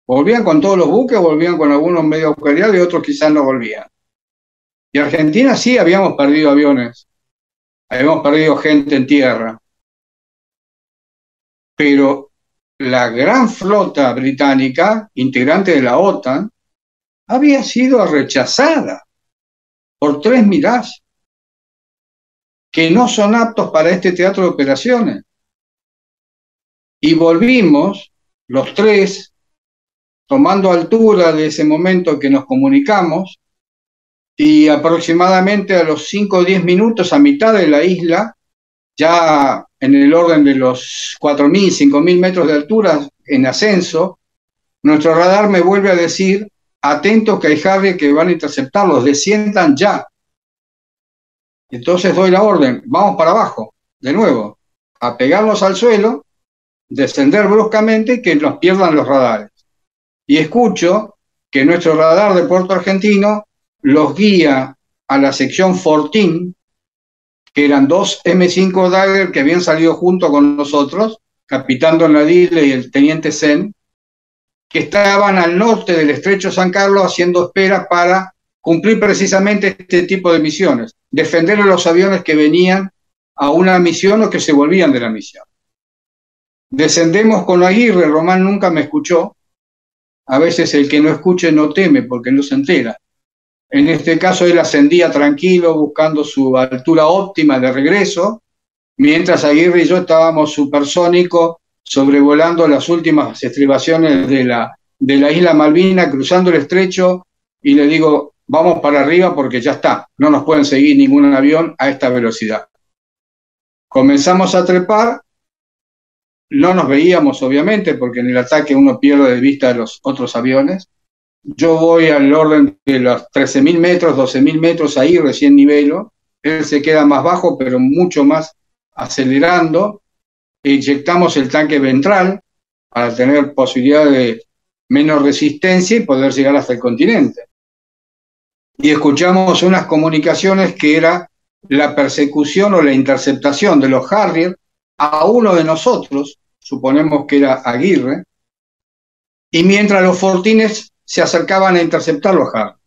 ¿Volvían con todos los buques? ¿Volvían con algunos medio agujereados y otros quizás no volvían? Y Argentina sí habíamos perdido aviones, habíamos perdido gente en tierra, pero la gran flota británica, integrante de la OTAN, había sido rechazada por 3 Mirage, que no son aptos para este teatro de operaciones. Y volvimos, los 3, tomando altura de ese momento que nos comunicamos, y aproximadamente a los 5 o 10 minutos, a mitad de la isla, ya en el orden de los 4.000, 5.000 metros de altura en ascenso, nuestro radar me vuelve a decir, atentos que hay Harrier que van a interceptarlos, desciendan ya. Entonces doy la orden, vamos para abajo, de nuevo, a pegarnos al suelo, descender bruscamente y que nos pierdan los radares. Y escucho que nuestro radar de Puerto Argentino los guía a la sección Fortín, que eran 2 M5 Dagger que habían salido junto con nosotros, capitán Donadille y el teniente Sen, que estaban al norte del estrecho San Carlos haciendo espera para cumplir precisamente este tipo de misiones, defender a los aviones que venían a una misión o que se volvían de la misión. Descendemos con Aguirre, Román nunca me escuchó, a veces el que no escuche no teme porque no se entera. En este caso él ascendía tranquilo buscando su altura óptima de regreso, mientras Aguirre y yo estábamos supersónicos sobrevolando las últimas estribaciones de la isla Malvina, cruzando el estrecho, y le digo, vamos para arriba porque ya está, no nos pueden seguir ningún avión a esta velocidad. Comenzamos a trepar, no nos veíamos obviamente porque en el ataque uno pierde de vista a los otros aviones. Yo voy al orden de los 13.000 metros, 12.000 metros, ahí recién nivelo. Él se queda más bajo, pero mucho más acelerando. Inyectamos el tanque ventral para tener posibilidad de menos resistencia y poder llegar hasta el continente. y escuchamos unas comunicaciones que era la persecución o la interceptación de los Harrier a uno de nosotros, suponemos que era Aguirre, y mientras los Fortines se acercaban a interceptar los Harrier.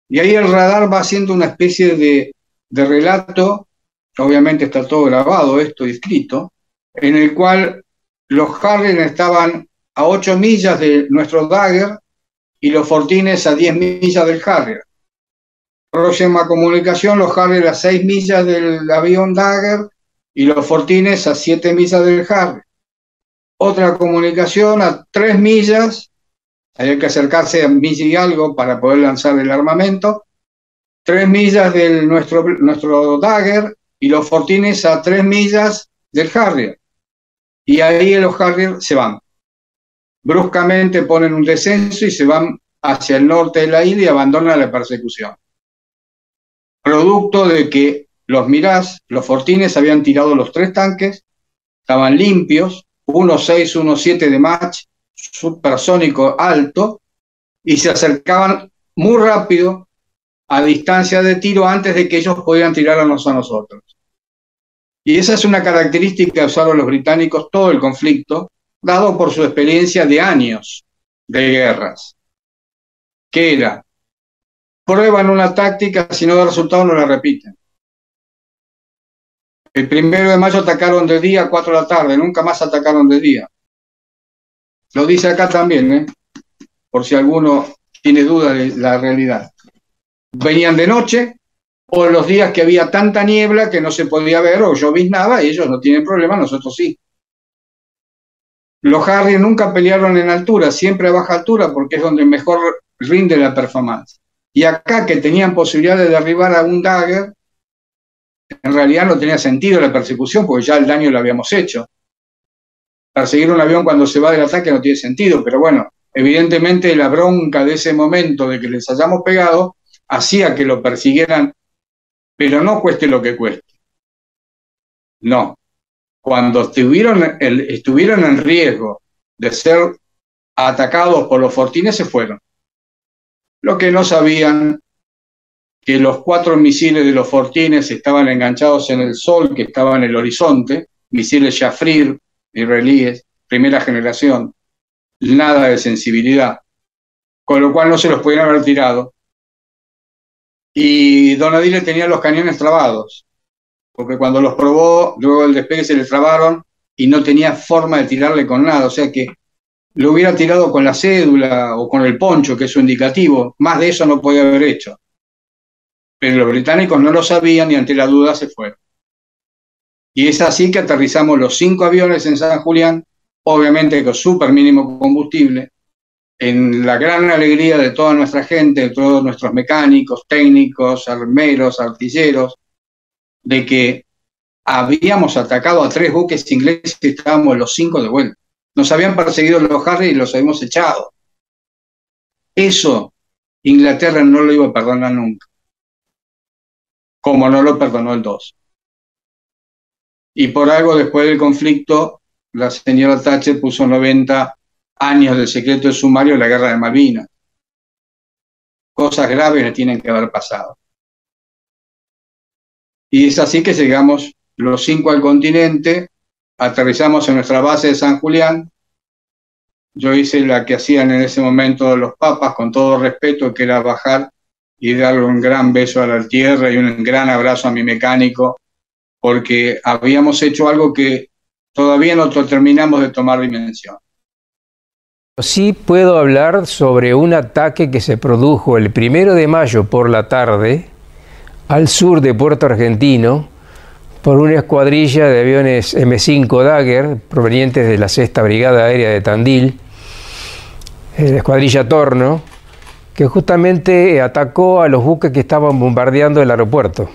Y ahí el radar va haciendo una especie de relato, obviamente está todo grabado esto y escrito, en el cual los Harrier estaban a 8 millas de nuestro Dagger y los Fortines a 10 millas del Harrier. Próxima comunicación, los Harrier a 6 millas del avión Dagger y los Fortines a 7 millas del Harrier. Otra comunicación a 3 millas, había que acercarse a milla y algo para poder lanzar el armamento, 3 millas de nuestro Dagger y los Fortines a 3 millas del Harrier. Y ahí los Harrier se van. Bruscamente ponen un descenso y se van hacia el norte de la isla y abandonan la persecución. Producto de que los Mirage, los Fortines, habían tirado los 3 tanques, estaban limpios, 1.6, 1.7 de Mach, supersónico alto, y se acercaban muy rápido a distancia de tiro antes de que ellos pudieran tirarnos a nosotros. Y esa es una característica que usaron los británicos todo el conflicto, dado por su experiencia de años de guerras, que era, prueban una táctica, si no da resultado no la repiten. El 1 de mayo atacaron de día a 4 de la tarde, nunca más atacaron de día. Lo dice acá también, por si alguno tiene duda de la realidad. Venían de noche, o los días que había tanta niebla que no se podía ver o lloviznaba, y ellos no tienen problema, nosotros sí. Los Harrier nunca pelearon en altura, siempre a baja altura, porque es donde mejor rinde la performance. Y acá, que tenían posibilidad de derribar a un Dagger, en realidad no tenía sentido la persecución, porque ya el daño lo habíamos hecho. Perseguir un avión cuando se va del ataque no tiene sentido, pero bueno, evidentemente la bronca de ese momento de que les hayamos pegado hacía que lo persiguieran, pero no cueste lo que cueste. No. Cuando estuvieron en riesgo de ser atacados por los Fortines, se fueron. Lo que no sabían, que los 4 misiles de los Fortines estaban enganchados en el sol, que estaba en el horizonte, misiles Jaffir, israelíes, primera generación, nada de sensibilidad, con lo cual no se los podían haber tirado. Y Donadille tenía los cañones trabados, porque cuando los probó, luego del despegue se le trabaron y no tenía forma de tirarle con nada, o sea que lo hubiera tirado con la cédula o con el poncho, que es su indicativo, más de eso no podía haber hecho. Pero los británicos no lo sabían y ante la duda se fueron. Y es así que aterrizamos los 5 aviones en San Julián, obviamente con súper mínimo combustible, en la gran alegría de toda nuestra gente, de todos nuestros mecánicos, técnicos, armeros, artilleros, de que habíamos atacado a 3 buques ingleses y estábamos los 5 de vuelta. Nos habían perseguido los Harrier y los habíamos echado. Eso Inglaterra no lo iba a perdonar nunca, como no lo perdonó el 2. Y por algo, después del conflicto, la señora Thatcher puso 90 años del secreto del sumario de la guerra de Malvinas. Cosas graves le tienen que haber pasado. Y es así que llegamos los 5 al continente, aterrizamos en nuestra base de San Julián. Yo hice la que hacían en ese momento los papas, con todo respeto, que era bajar y darle un gran beso a la tierra y un gran abrazo a mi mecánico, porque habíamos hecho algo que todavía no terminamos de tomar dimensión. Sí puedo hablar sobre un ataque que se produjo el 1 de mayo por la tarde al sur de Puerto Argentino por una escuadrilla de aviones M5 Dagger provenientes de la 6ª Brigada Aérea de Tandil, la escuadrilla Torno, que justamente atacó a los buques que estaban bombardeando el aeropuerto.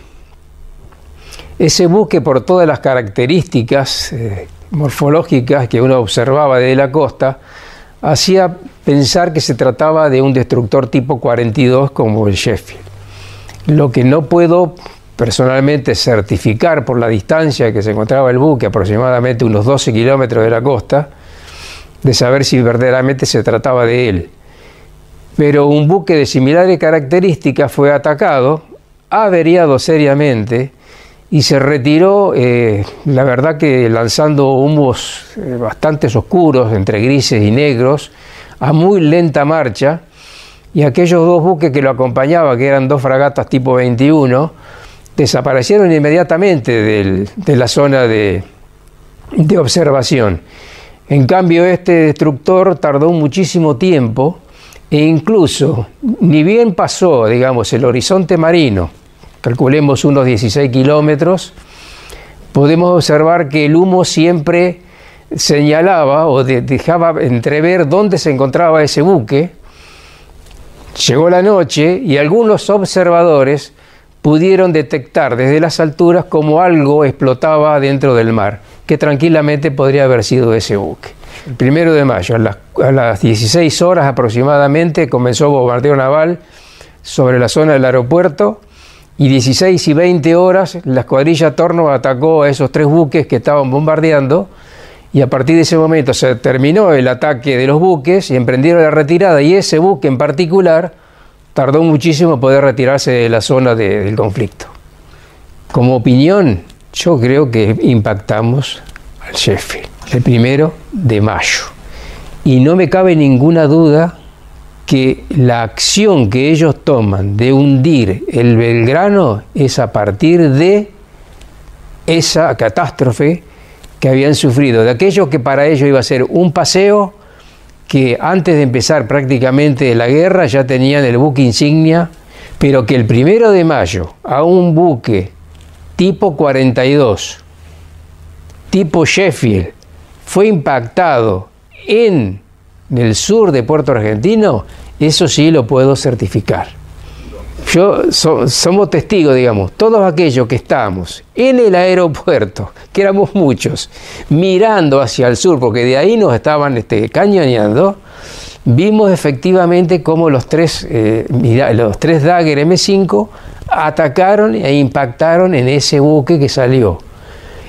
Ese buque, por todas las características morfológicas que uno observaba desde la costa, hacía pensar que se trataba de un destructor tipo 42 como el Sheffield. Lo que no puedo personalmente certificar por la distancia que se encontraba el buque, aproximadamente unos 12 kilómetros de la costa, de saber si verdaderamente se trataba de él. pero un buque de similares características fue atacado, averiado seriamente y se retiró, la verdad que lanzando humos bastante oscuros, entre grises y negros, a muy lenta marcha, y aquellos dos buques que lo acompañaban, que eran dos fragatas tipo 21, desaparecieron inmediatamente de la zona de observación. En cambio, este destructor tardó muchísimo tiempo e incluso, ni bien pasó, digamos, el horizonte marino, calculemos unos 16 kilómetros, podemos observar que el humo siempre señalaba o dejaba entrever dónde se encontraba ese buque. Llegó la noche y algunos observadores pudieron detectar desde las alturas como algo explotaba dentro del mar, que tranquilamente podría haber sido ese buque. El 1 de mayo, a las 16 horas aproximadamente, comenzó bombardeo naval sobre la zona del aeropuerto, y 16 y 20 horas la escuadrilla Torno atacó a esos 3 buques que estaban bombardeando, y a partir de ese momento se terminó el ataque de los buques y emprendieron la retirada, y ese buque en particular tardó muchísimo en poder retirarse de la zona del conflicto. Como opinión, yo creo que impactamos al Sheffield el 1 de mayo. Y no me cabe ninguna duda que la acción que ellos toman de hundir el Belgrano es a partir de esa catástrofe que habían sufrido, de aquello que para ellos iba a ser un paseo, que antes de empezar prácticamente la guerra ya tenían el buque insignia, pero que el 1 de mayo a un buque tipo 42, tipo Sheffield, fue impactado en el sur de Puerto Argentino, eso sí lo puedo certificar. Somos testigos, digamos, todos aquellos que estábamos en el aeropuerto, que éramos muchos, mirando hacia el sur, porque de ahí nos estaban cañoneando, vimos efectivamente cómo los tres Dagger M5 atacaron e impactaron en ese buque que salió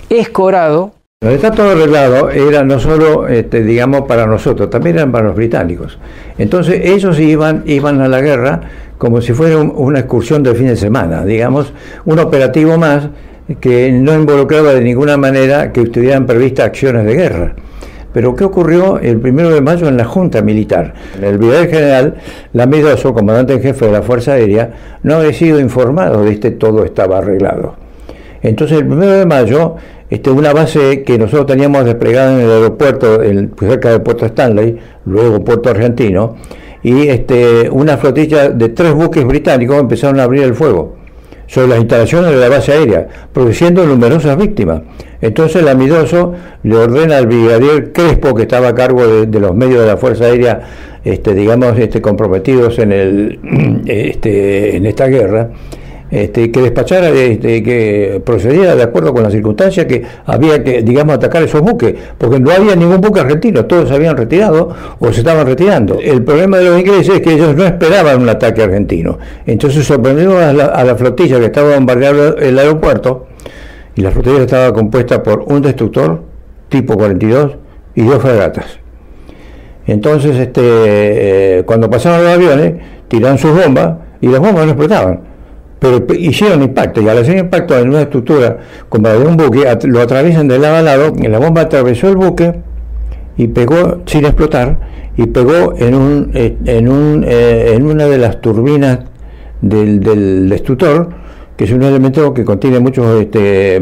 escorado. Está todo arreglado, era no solo, digamos, para nosotros, también eran para los británicos. Entonces ellos iban a la guerra como si fuera una excursión de fin de semana, digamos, un operativo más que no involucraba de ninguna manera que estuvieran previstas acciones de guerra. Pero ¿qué ocurrió el 1 de mayo en la Junta Militar? El brigadier general Lamidoso, comandante en jefe de la Fuerza Aérea, no había sido informado de todo estaba arreglado. Entonces el 1 de mayo, una base que nosotros teníamos desplegada en el aeropuerto, cerca de Puerto Stanley, luego Puerto Argentino, y una flotilla de 3 buques británicos empezaron a abrir el fuego sobre las instalaciones de la base aérea, produciendo numerosas víctimas. Entonces Lamidoso le ordena al brigadier Crespo, que estaba a cargo de los medios de la Fuerza Aérea, digamos, comprometidos en esta guerra, que despachara, que procediera de acuerdo con las circunstancias, que había que, digamos, atacar esos buques, porque no había ningún buque argentino, todos se habían retirado o se estaban retirando. El problema de los ingleses es que ellos no esperaban un ataque argentino, entonces sorprendieron a la flotilla que estaba bombardeando el aeropuerto, y la flotilla estaba compuesta por un destructor tipo 42 y 2 fragatas. Entonces, cuando pasaron los aviones, tiraron sus bombas y las bombas no explotaban, pero hicieron impacto, y al hacer impacto en una estructura como la de un buque, lo atraviesan de lado a lado, y la bomba atravesó el buque y pegó sin explotar, y pegó en una de las turbinas del destructor, que es un elemento que contiene mucho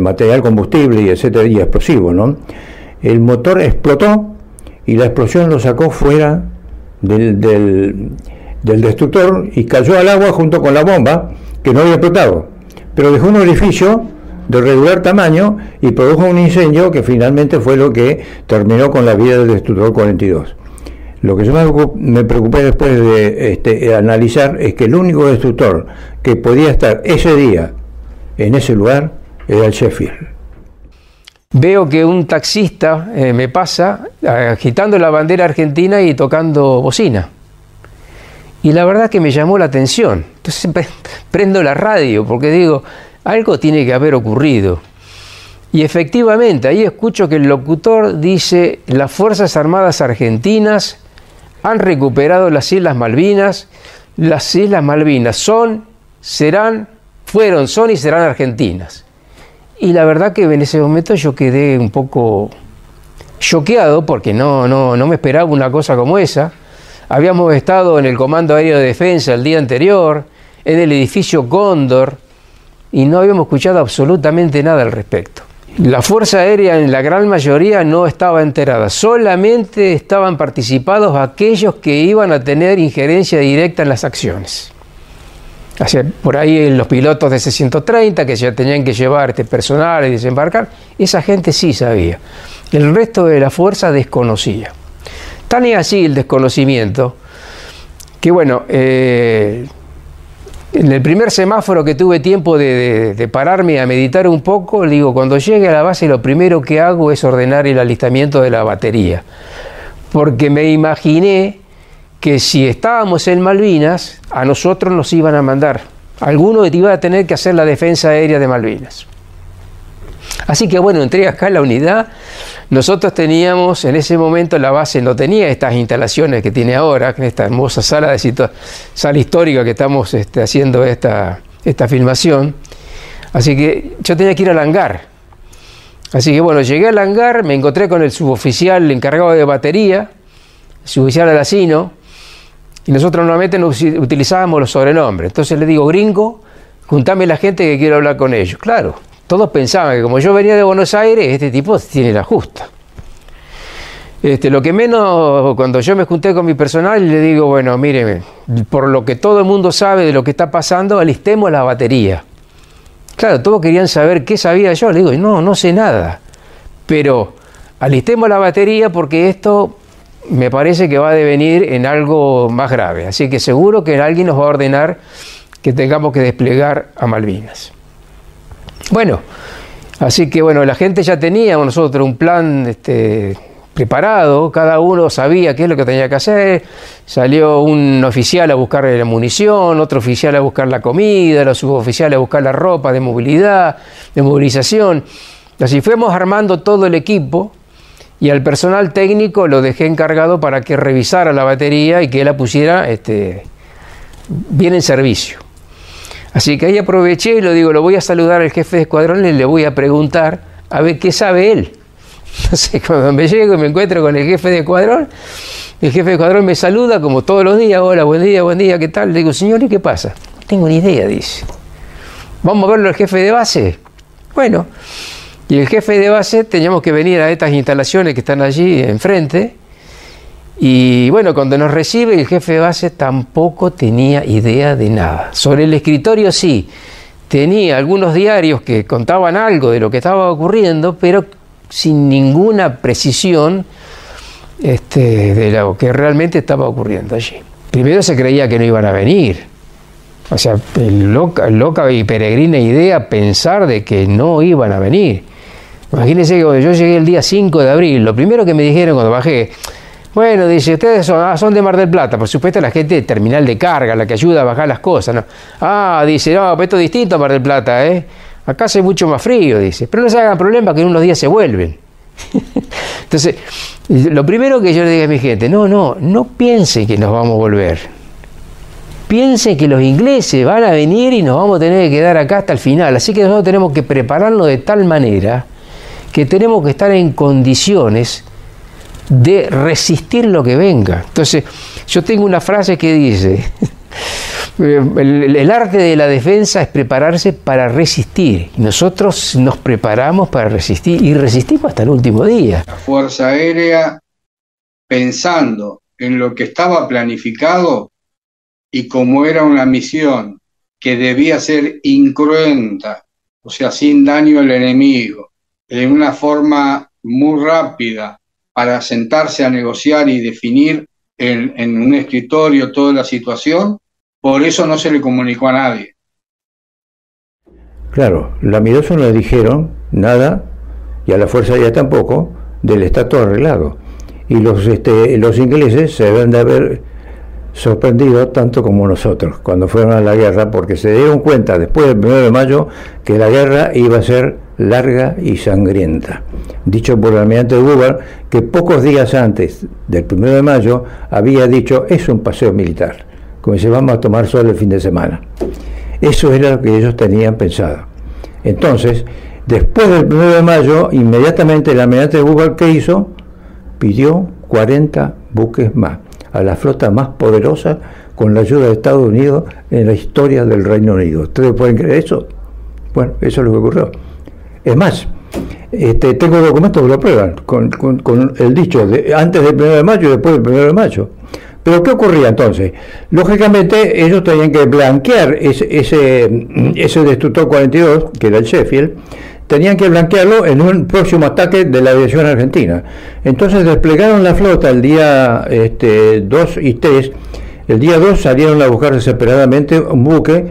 material combustible y etcétera, y explosivo, ¿no? El motor explotó y la explosión lo sacó fuera del destructor y cayó al agua junto con la bomba, que no había explotado, pero dejó un orificio de regular tamaño y produjo un incendio que finalmente fue lo que terminó con la vida del destructor 42. Lo que yo me preocupé después de analizar es que el único destructor que podía estar ese día en ese lugar era el Sheffield. Veo que un taxista me pasa agitando la bandera argentina y tocando bocina. Y la verdad que me llamó la atención. Entonces prendo la radio porque digo, algo tiene que haber ocurrido. Y efectivamente, ahí escucho que el locutor dice: las Fuerzas Armadas Argentinas han recuperado las Islas Malvinas las Islas Malvinas son y serán argentinas. Y la verdad que en ese momento yo quedé un poco choqueado porque no me esperaba una cosa como esa. Habíamos estado en el Comando Aéreo de Defensa el día anterior, en el edificio Cóndor, y no habíamos escuchado absolutamente nada al respecto. La Fuerza Aérea en la gran mayoría no estaba enterada, solamente estaban participados aquellos que iban a tener injerencia directa en las acciones. O sea, por ahí los pilotos de C-130 que ya tenían que llevar personal y desembarcar, esa gente sí sabía. El resto de la fuerza desconocía. Tan es así el desconocimiento que, bueno, en el primer semáforo que tuve tiempo de pararme a meditar un poco, le digo, cuando llegue a la base lo primero que hago es ordenar el alistamiento de la batería. Porque me imaginé que si estábamos en Malvinas, a nosotros nos iban a mandar. Alguno iba a tener que hacer la defensa aérea de Malvinas. Así que bueno, entré acá a la unidad. Nosotros teníamos, en ese momento la base no tenía estas instalaciones que tiene ahora, en esta hermosa sala histórica que estamos haciendo esta filmación. Así que yo tenía que ir al hangar. Así que bueno, llegué al hangar, me encontré con el suboficial encargado de batería, el suboficial Alacino, y nosotros normalmente no utilizábamos los sobrenombres. Entonces le digo, gringo, juntame la gente que quiero hablar con ellos. Claro, todos pensaban que como yo venía de Buenos Aires, este tipo tiene la justa. Lo que menos, cuando yo me junté con mi personal, le digo, bueno, míreme, por lo que todo el mundo sabe de lo que está pasando, alistemos la batería. Claro, todos querían saber qué sabía yo. Le digo, no sé nada, pero alistemos la batería porque esto me parece que va a devenir en algo más grave. Así que seguro que alguien nos va a ordenar que tengamos que desplegar a Malvinas. Bueno, así que bueno, la gente ya teníamos nosotros un plan preparado, cada uno sabía qué es lo que tenía que hacer. Salió un oficial a buscar la munición, otro oficial a buscar la comida, los suboficiales a buscar la ropa de movilidad, de movilización. Así fuimos armando todo el equipo. Y al personal técnico lo dejé encargado para que revisara la batería y que la pusiera bien en servicio. Así que ahí aproveché y lo digo, lo voy a saludar al jefe de escuadrón y le voy a preguntar a ver qué sabe él. Entonces cuando me llego y me encuentro con el jefe de escuadrón, el jefe de escuadrón me saluda como todos los días, hola, buen día, ¿qué tal? Le digo, señor, ¿y qué pasa? No tengo ni idea, dice. ¿Vamos a verlo al jefe de base? Bueno. Y el jefe de base teníamos que venir a estas instalaciones que están allí enfrente. Y bueno, cuando nos recibe el jefe de base tampoco tenía idea de nada. Sobre el escritorio sí, tenía algunos diarios que contaban algo de lo que estaba ocurriendo, pero sin ninguna precisión de lo que realmente estaba ocurriendo allí. Primero se creía que no iban a venir. O sea, loca y peregrina idea pensar de que no iban a venir. Imagínense que cuando yo llegué el día 5 de abril, lo primero que me dijeron cuando bajé, bueno, dice, ustedes son de Mar del Plata, por supuesto la gente de terminal de carga, la que ayuda a bajar las cosas, ¿no? Dice, no, pero esto es distinto a Mar del Plata, acá hace mucho más frío, dice, pero no se hagan problema que en unos días se vuelven. Entonces, lo primero que yo le dije a mi gente, no piensen que nos vamos a volver. Piensen que los ingleses van a venir y nos vamos a tener que quedar acá hasta el final, así que nosotros tenemos que prepararnos de tal manera que tenemos que estar en condiciones de resistir lo que venga. Entonces, yo tengo una frase que dice, el arte de la defensa es prepararse para resistir. Y nosotros nos preparamos para resistir y resistimos hasta el último día. La Fuerza Aérea, pensando en lo que estaba planificado y como era una misión que debía ser incruenta, o sea, sin daño al enemigo, de una forma muy rápida para sentarse a negociar y definir en un escritorio toda la situación, por eso no se le comunicó a nadie. Claro, la Miroso no le dijeron nada, y a la Fuerza Aérea tampoco, del está todo arreglado. Y los ingleses se deben de haber sorprendido tanto como nosotros cuando fueron a la guerra, porque se dieron cuenta después del 1 de mayo que la guerra iba a ser larga y sangrienta. Dicho por el almirante Duval, que pocos días antes del 1 de mayo había dicho, es un paseo militar, como se vamos a tomar sol el fin de semana. Eso era lo que ellos tenían pensado. Entonces, después del 1 de mayo, inmediatamente el almirante Buber, ¿qué hizo? Pidió 40 buques más, a la flota más poderosa con la ayuda de Estados Unidos en la historia del Reino Unido. ¿Ustedes pueden creer eso? Bueno, eso es lo que ocurrió. Es más, tengo documentos que lo prueban, con el dicho de antes del 1 de mayo y después del 1 de mayo. Pero ¿qué ocurría entonces? Lógicamente ellos tenían que blanquear ese destructor 42, que era el Sheffield, tenían que blanquearlo en un próximo ataque de la aviación argentina. Entonces desplegaron la flota el día 2 y 3. El día 2 salieron a buscar desesperadamente un buque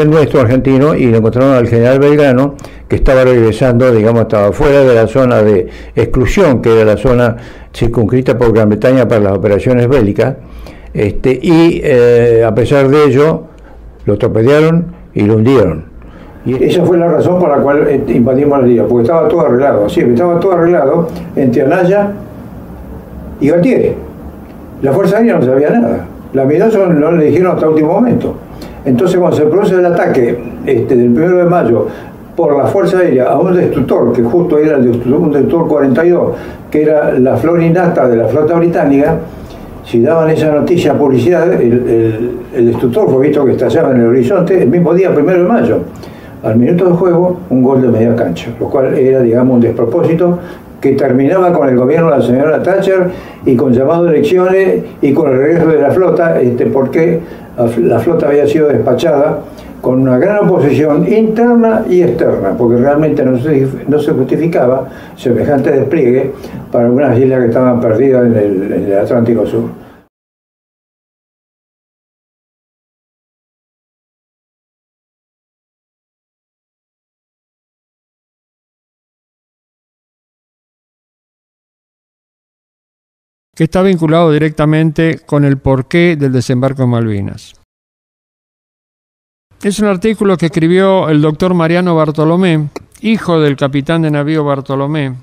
nuestro argentino, y lo encontraron al general Belgrano, que estaba regresando, digamos, estaba fuera de la zona de exclusión, que era la zona circunscrita por Gran Bretaña para las operaciones bélicas, a pesar de ello lo torpedearon y lo hundieron. Y esa fue la razón por la cual invadimos la isla, porque estaba todo arreglado, estaba todo arreglado entre Anaya y Galtieri. La Fuerza Aérea no sabía nada, la mitad no le dijeron hasta el último momento. Entonces, cuando se produce el ataque del 1 de mayo por la Fuerza Aérea a un destructor, que justo era un destructor 42, que era la flor innata de la flota británica, si daban esa noticia a publicidad, el destructor fue visto que estallaba en el horizonte el mismo día, 1 de mayo. Al minuto de juego, un gol de media cancha, lo cual era, digamos, un despropósito que terminaba con el gobierno de la señora Thatcher y con llamado a elecciones y con el regreso de la flota, porque la flota había sido despachada con una gran oposición interna y externa, porque realmente no se justificaba semejante despliegue para unas islas que estaban perdidas en el Atlántico Sur. Que está vinculado directamente con el porqué del desembarco en Malvinas. Es un artículo que escribió el doctor Mariano Bartolomé, hijo del capitán de navío Bartolomé,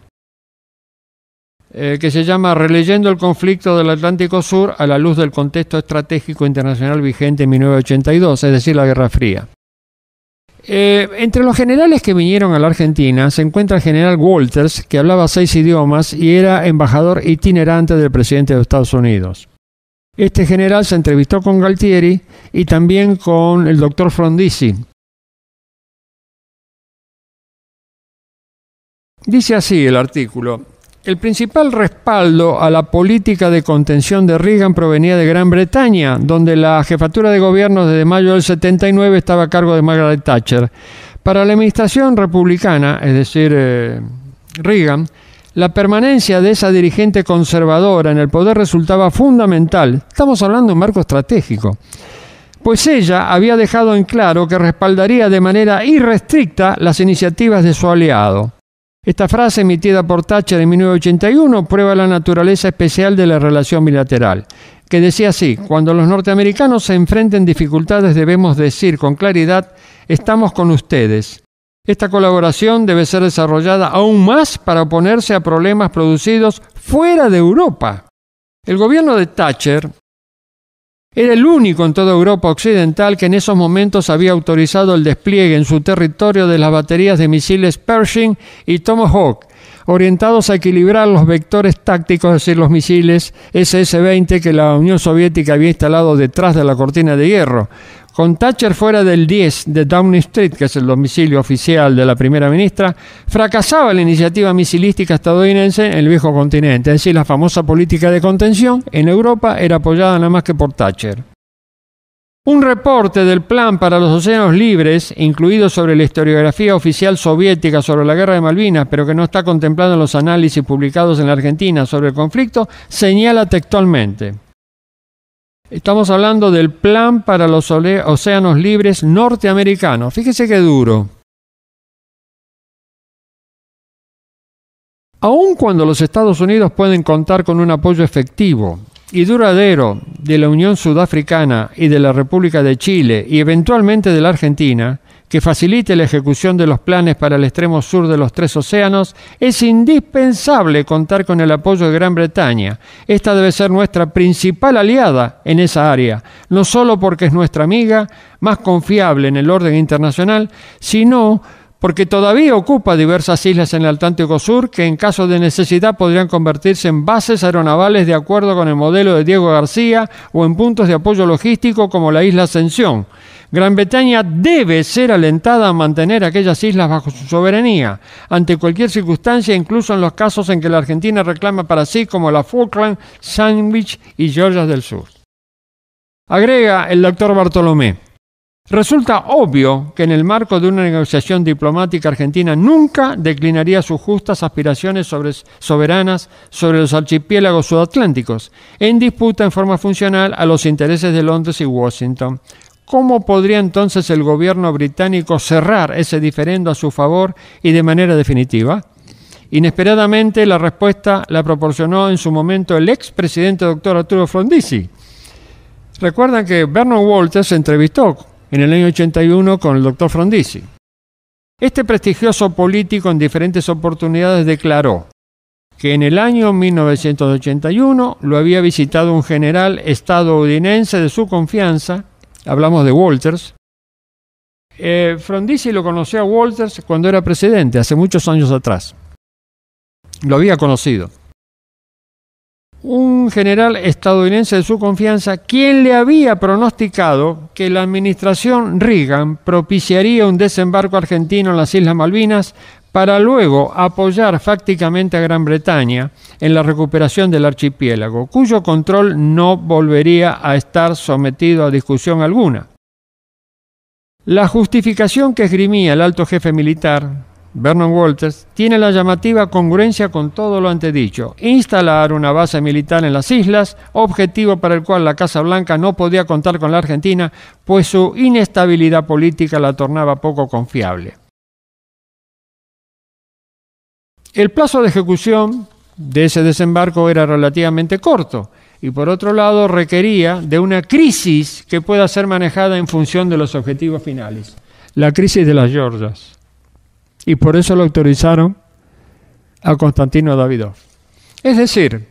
que se llama Releyendo el conflicto del Atlántico Sur a la luz del contexto estratégico internacional vigente en 1982, es decir, la Guerra Fría. Entre los generales que vinieron a la Argentina se encuentra el general Walters, que hablaba 6 idiomas y era embajador itinerante del presidente de Estados Unidos. Este general se entrevistó con Galtieri y también con el doctor Frondizi. Dice así el artículo: el principal respaldo a la política de contención de Reagan provenía de Gran Bretaña, donde la jefatura de gobierno desde mayo del 79 estaba a cargo de Margaret Thatcher. Para la administración republicana, es decir, Reagan, la permanencia de esa dirigente conservadora en el poder resultaba fundamental. Estamos hablando de un marco estratégico, pues ella había dejado en claro que respaldaría de manera irrestricta las iniciativas de su aliado. Esta frase, emitida por Thatcher en 1981, prueba la naturaleza especial de la relación bilateral, que decía así: cuando los norteamericanos se enfrenten dificultades debemos decir con claridad, estamos con ustedes. Esta colaboración debe ser desarrollada aún más para oponerse a problemas producidos fuera de Europa. El gobierno de Thatcher era el único en toda Europa occidental que en esos momentos había autorizado el despliegue en su territorio de las baterías de misiles Pershing y Tomahawk, orientados a equilibrar los vectores tácticos, es decir, los misiles SS-20 que la Unión Soviética había instalado detrás de la cortina de hierro. Con Thatcher fuera del 10 de Downing Street, que es el domicilio oficial de la primera ministra, fracasaba la iniciativa misilística estadounidense en el viejo continente, es decir, la famosa política de contención en Europa era apoyada nada más que por Thatcher. Un reporte del Plan para los Océanos Libres, incluido sobre la historiografía oficial soviética sobre la Guerra de Malvinas, pero que no está contemplado en los análisis publicados en la Argentina sobre el conflicto, señala textualmente: estamos hablando del Plan para los Océanos Libres norteamericanos. Fíjese qué duro. Aun cuando los Estados Unidos pueden contar con un apoyo efectivo y duradero de la Unión Sudafricana y de la República de Chile y eventualmente de la Argentina, que facilite la ejecución de los planes para el extremo sur de los 3 océanos, es indispensable contar con el apoyo de Gran Bretaña. Esta debe ser nuestra principal aliada en esa área, no solo porque es nuestra amiga más confiable en el orden internacional, sino porque todavía ocupa diversas islas en el Atlántico Sur que en caso de necesidad podrían convertirse en bases aeronavales de acuerdo con el modelo de Diego García o en puntos de apoyo logístico como la isla Ascensión. Gran Bretaña debe ser alentada a mantener aquellas islas bajo su soberanía, ante cualquier circunstancia, incluso en los casos en que la Argentina reclama para sí como la Falkland, Sandwich y Georgias del Sur. Agrega el doctor Bartolomé: resulta obvio que en el marco de una negociación diplomática Argentina nunca declinaría sus justas aspiraciones soberanas sobre los archipiélagos sudatlánticos, en disputa en forma funcional a los intereses de Londres y Washington. ¿Cómo podría entonces el gobierno británico cerrar ese diferendo a su favor y de manera definitiva? Inesperadamente la respuesta la proporcionó en su momento el expresidente doctor Arturo Frondizi. Recuerdan que Vernon Walters se entrevistó en el año 81 con el doctor Frondizi. Este prestigioso político en diferentes oportunidades declaró que en el año 1981 lo había visitado un general estadounidense de su confianza, hablamos de Walters. Frondizi lo conoció a Walters cuando era presidente, hace muchos años atrás. Lo había conocido. Un general estadounidense de su confianza, quien le había pronosticado que la administración Reagan propiciaría un desembarco argentino en las Islas Malvinas para luego apoyar fácticamente a Gran Bretaña en la recuperación del archipiélago, cuyo control no volvería a estar sometido a discusión alguna. La justificación que esgrimía el alto jefe militar, Vernon Walters, tiene la llamativa congruencia con todo lo antedicho: instalar una base militar en las islas, objetivo para el cual la Casa Blanca no podía contar con la Argentina, pues su inestabilidad política la tornaba poco confiable. El plazo de ejecución de ese desembarco era relativamente corto y, por otro lado, requería de una crisis que pueda ser manejada en función de los objetivos finales, la crisis de las Georgias. Y por eso lo autorizaron a Constantino Davidoff. Es decir,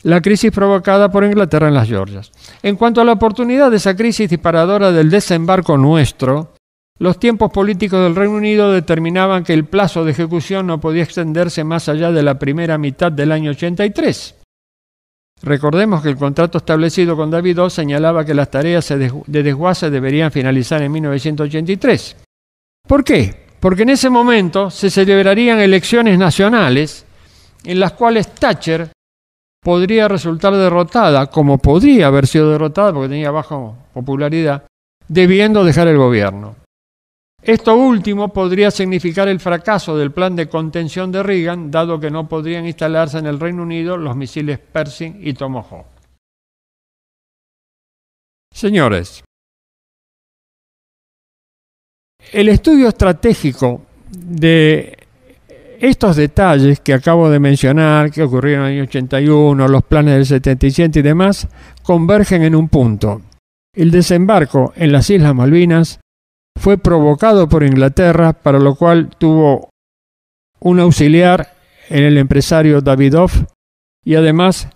la crisis provocada por Inglaterra en las Georgias. En cuanto a la oportunidad de esa crisis disparadora del desembarco nuestro, los tiempos políticos del Reino Unido determinaban que el plazo de ejecución no podía extenderse más allá de la primera mitad del año 83. Recordemos que el contrato establecido con Davidoff señalaba que las tareas de desguace deberían finalizar en 1983. ¿Por qué? Porque en ese momento se celebrarían elecciones nacionales en las cuales Thatcher podría resultar derrotada, como podría haber sido derrotada porque tenía baja popularidad, debiendo dejar el gobierno. Esto último podría significar el fracaso del plan de contención de Reagan, dado que no podrían instalarse en el Reino Unido los misiles Pershing y Tomahawk. Señores, el estudio estratégico de estos detalles que acabo de mencionar, que ocurrieron en el año 81, los planes del 77 y demás, convergen en un punto. El desembarco en las Islas Malvinas fue provocado por Inglaterra, para lo cual tuvo un auxiliar en el empresario Davidoff, y además,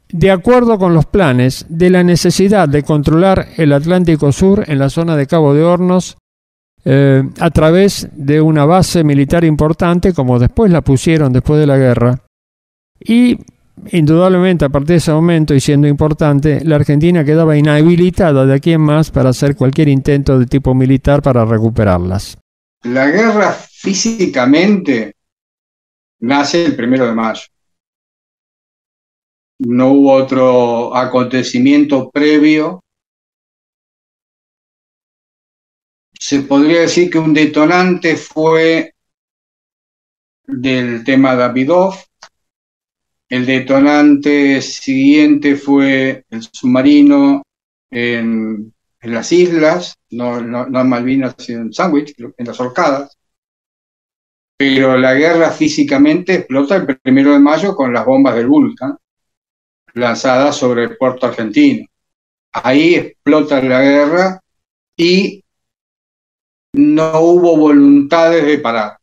de acuerdo con los planes de la necesidad de controlar el Atlántico Sur en la zona de Cabo de Hornos, a través de una base militar importante, como después la pusieron después de la guerra. Y indudablemente a partir de ese momento, y siendo importante, la Argentina quedaba inhabilitada de aquí en más para hacer cualquier intento de tipo militar para recuperarlas. La guerra físicamente nace el 1 de mayo. No hubo otro acontecimiento previo. Se podría decir que un detonante fue del tema Davidoff. El detonante siguiente fue el submarino en las islas, no en Malvinas, sino en Sandwich, en las Orcadas. Pero la guerra físicamente explota el 1 de mayo con las bombas del Vulcan lanzadas sobre el puerto argentino. Ahí explota la guerra y no hubo voluntades de parar.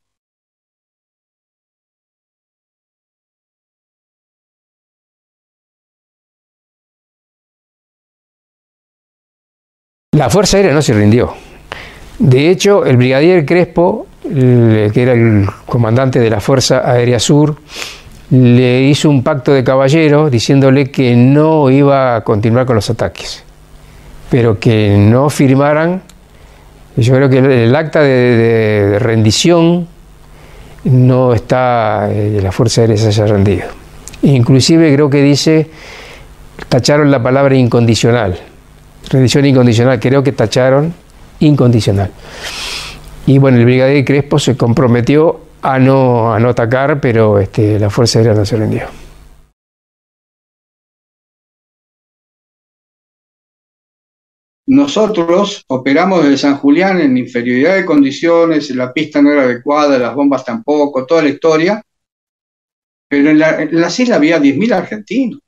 La Fuerza Aérea no se rindió. De hecho, el brigadier Crespo, que era el comandante de la Fuerza Aérea Sur, le hizo un pacto de caballero diciéndole que no iba a continuar con los ataques, pero que no firmaran. Yo creo que el acta de rendición no está, la Fuerza Aérea se haya rendido. Inclusive creo que dice, tacharon la palabra incondicional, rendición incondicional, creo que tacharon incondicional. Y bueno, el brigadier Crespo se comprometió a no atacar, pero la Fuerza Aérea no se rindió. Nosotros operamos desde San Julián en inferioridad de condiciones, la pista no era adecuada, las bombas tampoco, toda la historia, pero en las islas había 10.000 argentinos.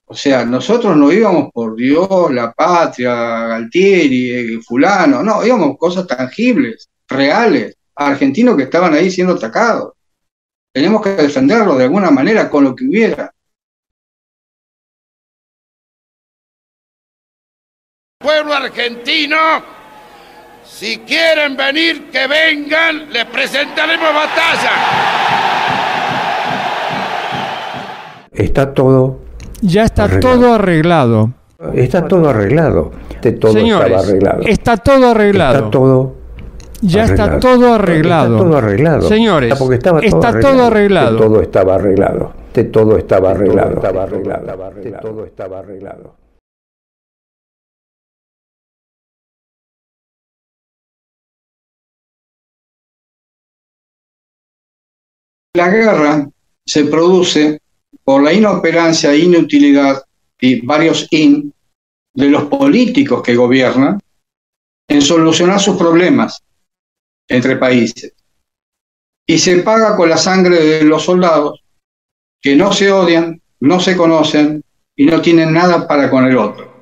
O sea, nosotros no íbamos por Dios, la patria, Galtieri, fulano, no, íbamos cosas tangibles, reales, argentinos que estaban ahí siendo atacados. Teníamos que defenderlos de alguna manera con lo que hubiera. Pueblo argentino, si quieren venir, que vengan, les presentaremos batalla. Está todo. Ya está arreglado. todo arreglado. Está todo arreglado. Todo Señores, estaba arreglado. está todo arreglado. Está todo. Ya arreglado. está todo arreglado. Está todo arreglado. Señores, porque estaba está todo arreglado. Todo estaba arreglado. Todo estaba arreglado. Estaba arreglado. Todo estaba arreglado. La guerra se produce por la inoperancia e inutilidad y varios de los políticos que gobiernan en solucionar sus problemas entre países. Y se paga con la sangre de los soldados que no se odian, no se conocen y no tienen nada para con el otro.